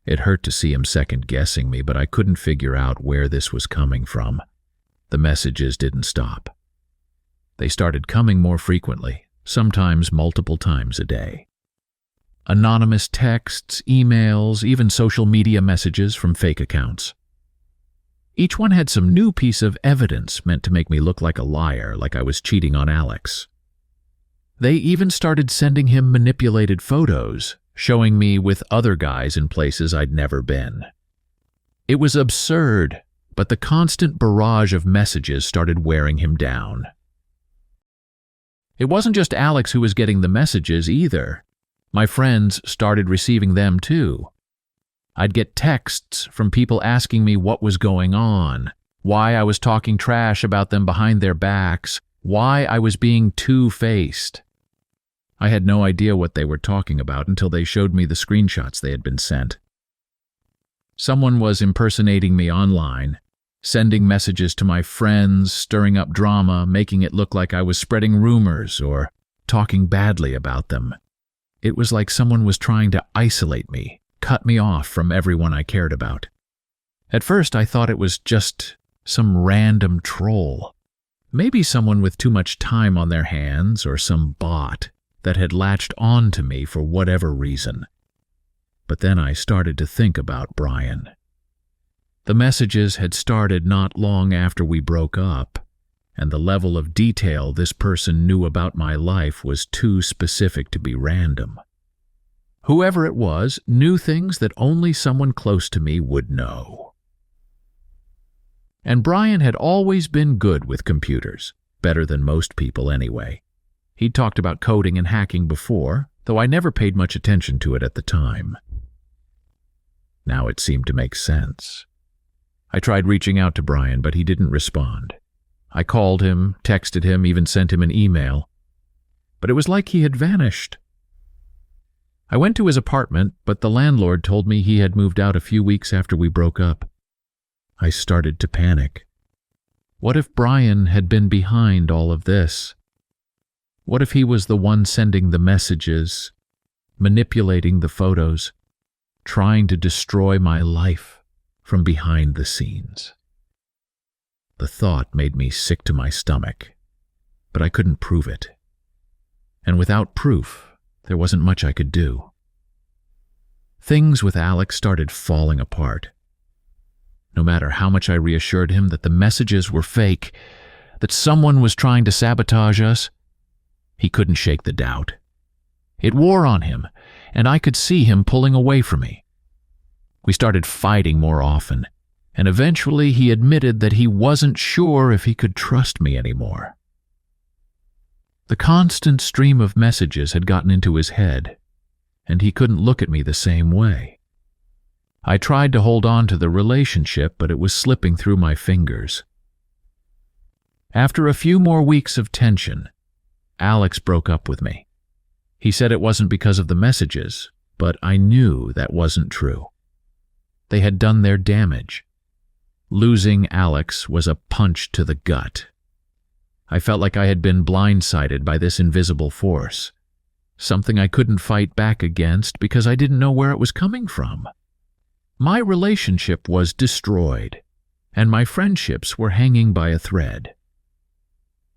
It hurt to see him second-guessing me, but I couldn't figure out where this was coming from. The messages didn't stop. They started coming more frequently, sometimes multiple times a day. Anonymous texts, emails, even social media messages from fake accounts. Each one had some new piece of evidence meant to make me look like a liar, like I was cheating on Alex. They even started sending him manipulated photos, showing me with other guys in places I'd never been. It was absurd, but the constant barrage of messages started wearing him down. It wasn't just Alex who was getting the messages either. My friends started receiving them too. I'd get texts from people asking me what was going on, why I was talking trash about them behind their backs, why I was being two-faced. I had no idea what they were talking about until they showed me the screenshots they had been sent. Someone was impersonating me online, sending messages to my friends, stirring up drama, making it look like I was spreading rumors or talking badly about them. It was like someone was trying to isolate me, cut me off from everyone I cared about. At first, I thought it was just some random troll. Maybe someone with too much time on their hands, or some bot that had latched on to me for whatever reason. But then I started to think about Brian. The messages had started not long after we broke up, and the level of detail this person knew about my life was too specific to be random. Whoever it was knew things that only someone close to me would know. And Brian had always been good with computers, better than most people anyway. He'd talked about coding and hacking before, though I never paid much attention to it at the time. Now it seemed to make sense. I tried reaching out to Brian, but he didn't respond. I called him, texted him, even sent him an email. But it was like he had vanished. I went to his apartment, but the landlord told me he had moved out a few weeks after we broke up. I started to panic. What if Brian had been behind all of this? What if he was the one sending the messages, manipulating the photos, trying to destroy my life from behind the scenes? The thought made me sick to my stomach, but I couldn't prove it. And without proof, there wasn't much I could do. Things with Alex started falling apart. No matter how much I reassured him that the messages were fake, That someone was trying to sabotage us? He couldn't shake the doubt. It wore on him, and I could see him pulling away from me. We started fighting more often, and eventually he admitted that he wasn't sure if he could trust me anymore. The constant stream of messages had gotten into his head, and he couldn't look at me the same way. I tried to hold on to the relationship, but it was slipping through my fingers. After a few more weeks of tension, Alex broke up with me. He said it wasn't because of the messages, but I knew that wasn't true. They had done their damage. Losing Alex was a punch to the gut. I felt like I had been blindsided by this invisible force, something I couldn't fight back against because I didn't know where it was coming from. My relationship was destroyed, and my friendships were hanging by a thread.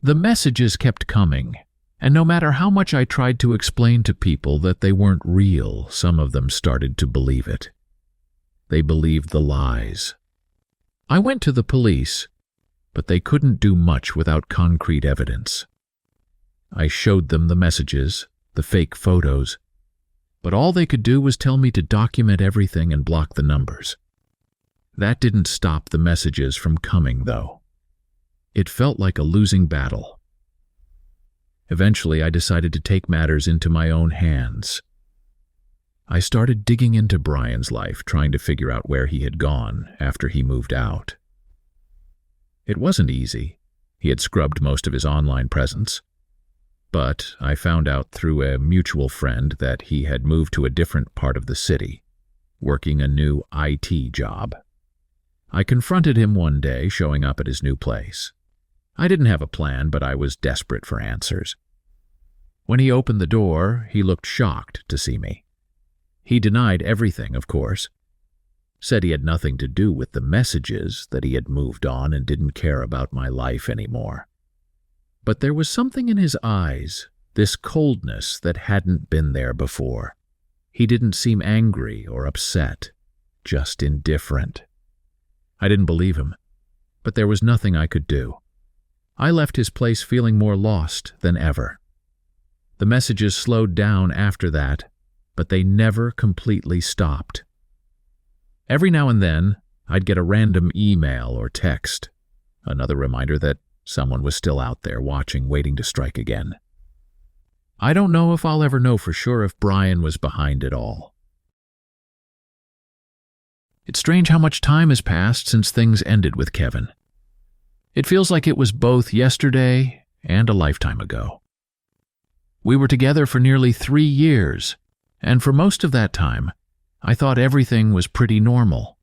The messages kept coming, and no matter how much I tried to explain to people that they weren't real, some of them started to believe it. They believed the lies. I went to the police, but they couldn't do much without concrete evidence. I showed them the messages, the fake photos, but all they could do was tell me to document everything and block the numbers. That didn't stop the messages from coming, though. It felt like a losing battle. Eventually, I decided to take matters into my own hands. I started digging into Brian's life, trying to figure out where he had gone after he moved out. It wasn't easy. He had scrubbed most of his online presence. But I found out through a mutual friend that he had moved to a different part of the city, working a new IT job. I confronted him one day, showing up at his new place. I didn't have a plan, but I was desperate for answers. When he opened the door, he looked shocked to see me. He denied everything, of course. Said he had nothing to do with the messages, that he had moved on and didn't care about my life anymore. But there was something in his eyes, this coldness that hadn't been there before. He didn't seem angry or upset, just indifferent. I didn't believe him, but there was nothing I could do. I left his place feeling more lost than ever. The messages slowed down after that, but they never completely stopped. Every now and then, I'd get a random email or text, another reminder that someone was still out there watching, waiting to strike again. I don't know if I'll ever know for sure if Brian was behind it all. It's strange how much time has passed since things ended with Kevin. It feels like it was both yesterday and a lifetime ago. We were together for nearly 3 years, and for most of that time, I thought everything was pretty normal.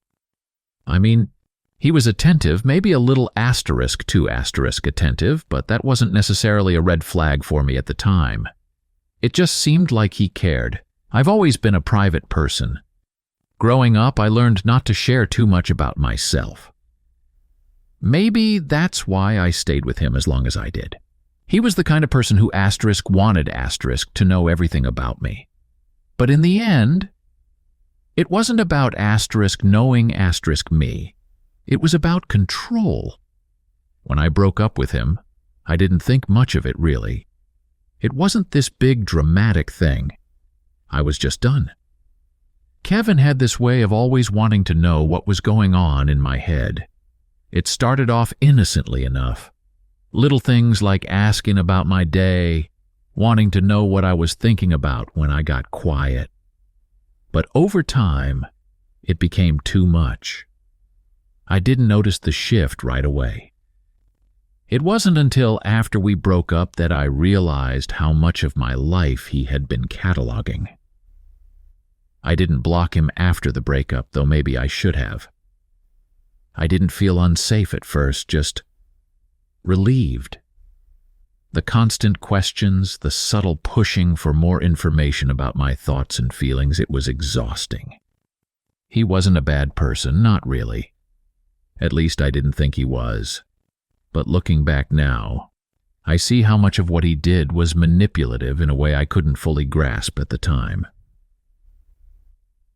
I mean, he was attentive, maybe a little *2* attentive, but that wasn't necessarily a red flag for me at the time. It just seemed like he cared. I've always been a private person. Growing up, I learned not to share too much about myself. Maybe that's why I stayed with him as long as I did. He was the kind of person who wanted to know everything about me. But in the end, it wasn't about knowing me. It was about control. When I broke up with him, I didn't think much of it, really. It wasn't this big dramatic thing. I was just done. Kevin had this way of always wanting to know what was going on in my head. It started off innocently enough. Little things like asking about my day, wanting to know what I was thinking about when I got quiet. But over time, it became too much. I didn't notice the shift right away. It wasn't until after we broke up that I realized how much of my life he had been cataloging. I didn't block him after the breakup, though maybe I should have. I didn't feel unsafe at first, just relieved. The constant questions, the subtle pushing for more information about my thoughts and feelings, it was exhausting. He wasn't a bad person, not really. At least I didn't think he was. But looking back now, I see how much of what he did was manipulative in a way I couldn't fully grasp at the time.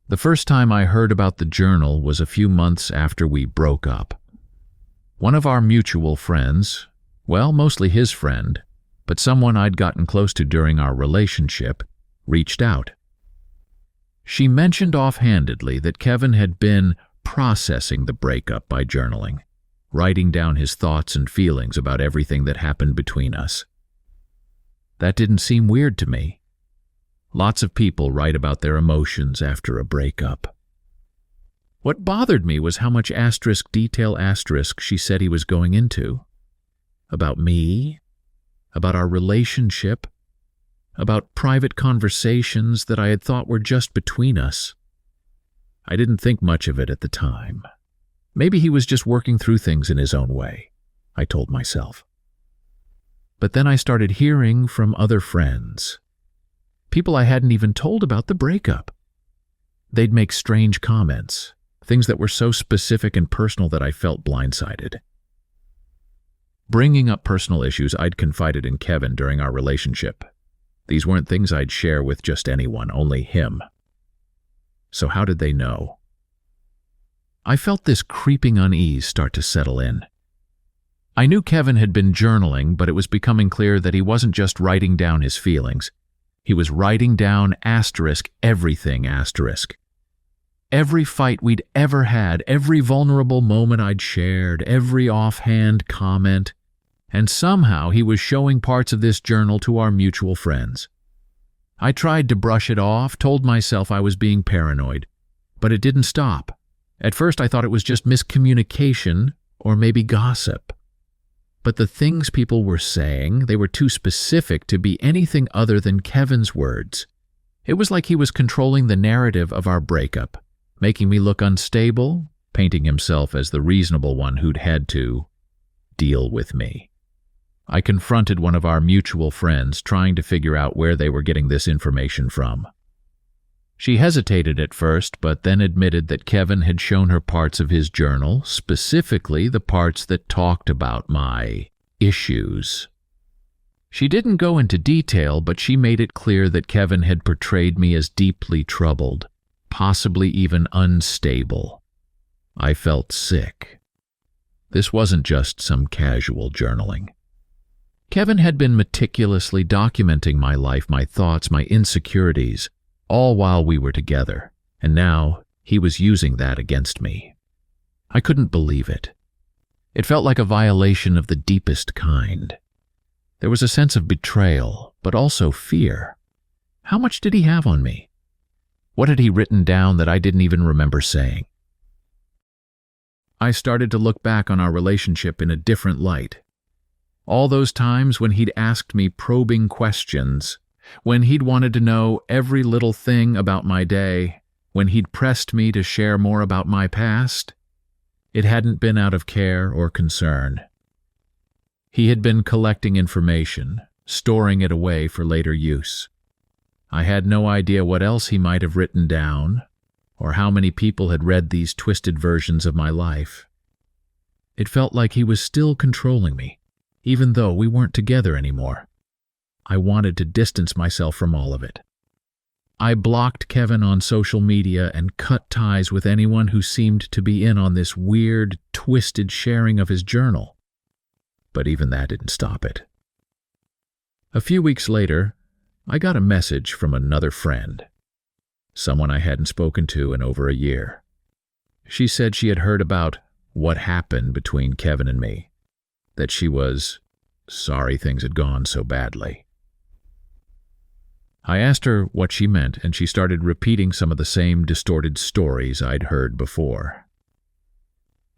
The first time I heard about the journal was a few months after we broke up. One of our mutual friends, Well, mostly his friend, but someone I'd gotten close to during our relationship reached out. She mentioned offhandedly that Kevin had been processing the breakup by journaling, writing down his thoughts and feelings about everything that happened between us. That didn't seem weird to me. Lots of people write about their emotions after a breakup. What bothered me was how much asterisk detail asterisk she said he was going into. About me, about our relationship, about private conversations that I had thought were just between us. I didn't think much of it at the time. Maybe he was just working through things in his own way, I told myself. But then I started hearing from other friends, people I hadn't even told about the breakup. They'd make strange comments, things that were so specific and personal that I felt blindsided. Bringing up personal issues I'd confided in Kevin during our relationship. These weren't things I'd share with just anyone, only him. So how did they know? I felt this creeping unease start to settle in. I knew Kevin had been journaling, but it was becoming clear that he wasn't just writing down his feelings. He was writing down asterisk everything asterisk. Every fight we'd ever had, every vulnerable moment I'd shared, every offhand comment, and somehow he was showing parts of this journal to our mutual friends. I tried to brush it off, told myself I was being paranoid, but it didn't stop. At first I thought it was just miscommunication or maybe gossip. But the things people were saying, they were too specific to be anything other than Kevin's words. It was like he was controlling the narrative of our breakup, making me look unstable, painting himself as the reasonable one who'd had to deal with me. I confronted one of our mutual friends, trying to figure out where they were getting this information from. She hesitated at first, but then admitted that Kevin had shown her parts of his journal, specifically the parts that talked about my issues. She didn't go into detail, but she made it clear that Kevin had portrayed me as deeply troubled, possibly even unstable. I felt sick. This wasn't just some casual journaling. Kevin had been meticulously documenting my life, my thoughts, my insecurities, all while we were together, and now he was using that against me. I couldn't believe it. It felt like a violation of the deepest kind. There was a sense of betrayal, but also fear. How much did he have on me? What had he written down that I didn't even remember saying? I started to look back on our relationship in a different light. All those times when he'd asked me probing questions, when he'd wanted to know every little thing about my day, when he'd pressed me to share more about my past, it hadn't been out of care or concern. He had been collecting information, storing it away for later use. I had no idea what else he might have written down, or how many people had read these twisted versions of my life. It felt like he was still controlling me, even though we weren't together anymore. I wanted to distance myself from all of it. I blocked Kevin on social media and cut ties with anyone who seemed to be in on this weird, twisted sharing of his journal. But even that didn't stop it. A few weeks later, I got a message from another friend, someone I hadn't spoken to in over a year. She said she had heard about what happened between Kevin and me, that she was sorry things had gone so badly. I asked her what she meant, and she started repeating some of the same distorted stories I'd heard before.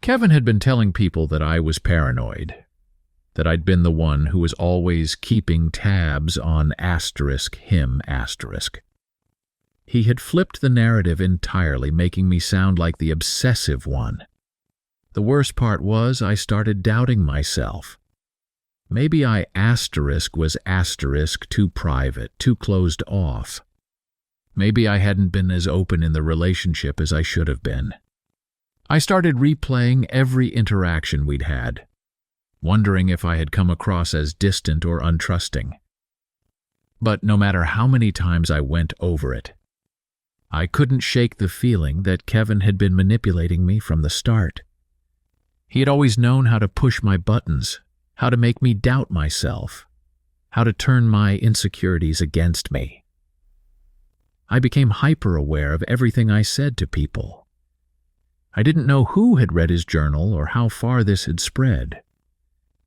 Kevin had been telling people that I was paranoid, that I'd been the one who was always keeping tabs on him. He had flipped the narrative entirely, making me sound like the obsessive one. The worst part was I started doubting myself. Maybe I was too private, too closed off. Maybe I hadn't been as open in the relationship as I should have been. I started replaying every interaction we'd had, wondering if I had come across as distant or untrusting. But no matter how many times I went over it, I couldn't shake the feeling that Kevin had been manipulating me from the start. He had always known how to push my buttons, how to make me doubt myself, how to turn my insecurities against me. I became hyper-aware of everything I said to people. I didn't know who had read his journal or how far this had spread.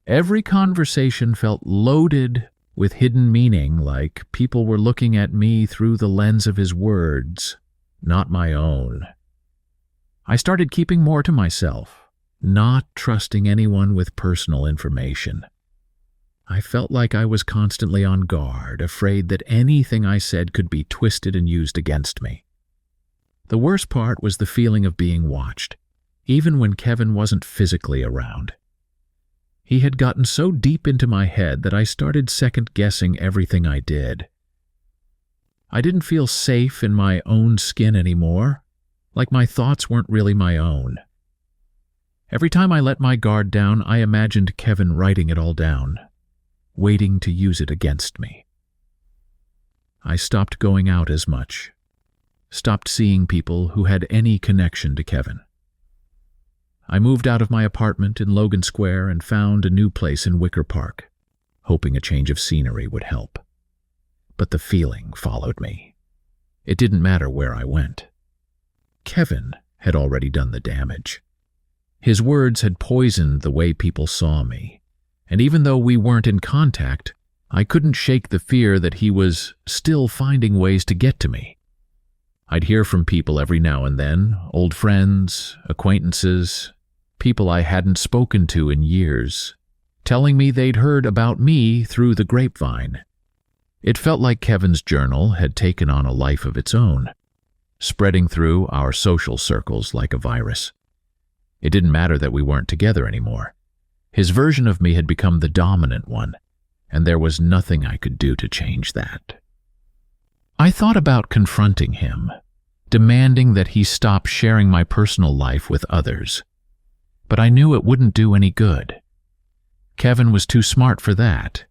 Every conversation felt loaded with hidden meaning, like people were looking at me through the lens of his words, not my own. I started keeping more to myself, not trusting anyone with personal information. I felt like I was constantly on guard, afraid that anything I said could be twisted and used against me. The worst part was the feeling of being watched, even when Kevin wasn't physically around. He had gotten so deep into my head that I started second-guessing everything I did. I didn't feel safe in my own skin anymore, like my thoughts weren't really my own. Every time I let my guard down, I imagined Kevin writing it all down, waiting to use it against me. I stopped going out as much, stopped seeing people who had any connection to Kevin. I moved out of my apartment in Logan Square and found a new place in Wicker Park, hoping a change of scenery would help. But the feeling followed me. It didn't matter where I went. Kevin had already done the damage. His words had poisoned the way people saw me, and even though we weren't in contact, I couldn't shake the fear that he was still finding ways to get to me. I'd hear from people every now and then, old friends, acquaintances, people I hadn't spoken to in years, telling me they'd heard about me through the grapevine. It felt like Kevin's journal had taken on a life of its own, spreading through our social circles like a virus. It didn't matter that we weren't together anymore. His version of me had become the dominant one, and there was nothing I could do to change that. I thought about confronting him, demanding that he stop sharing my personal life with others. But I knew it wouldn't do any good. Kevin was too smart for that.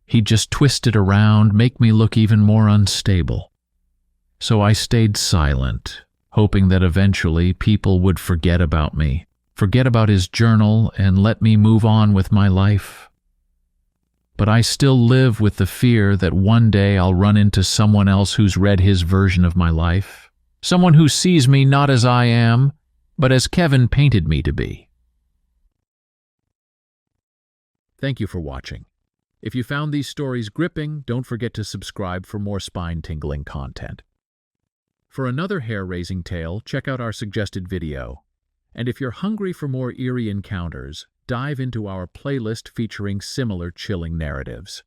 He'd just twist it around, make me look even more unstable. So I stayed silent, hoping that eventually people would forget about me, forget about his journal, and let me move on with my life. But I still live with the fear that one day I'll run into someone else who's read his version of my life, someone who sees me not as I am, but as Kevin painted me to be. Thank you for watching. If you found these stories gripping, don't forget to subscribe for more spine-tingling content. For another hair-raising tale, check out our suggested video. And if you're hungry for more eerie encounters, dive into our playlist featuring similar chilling narratives.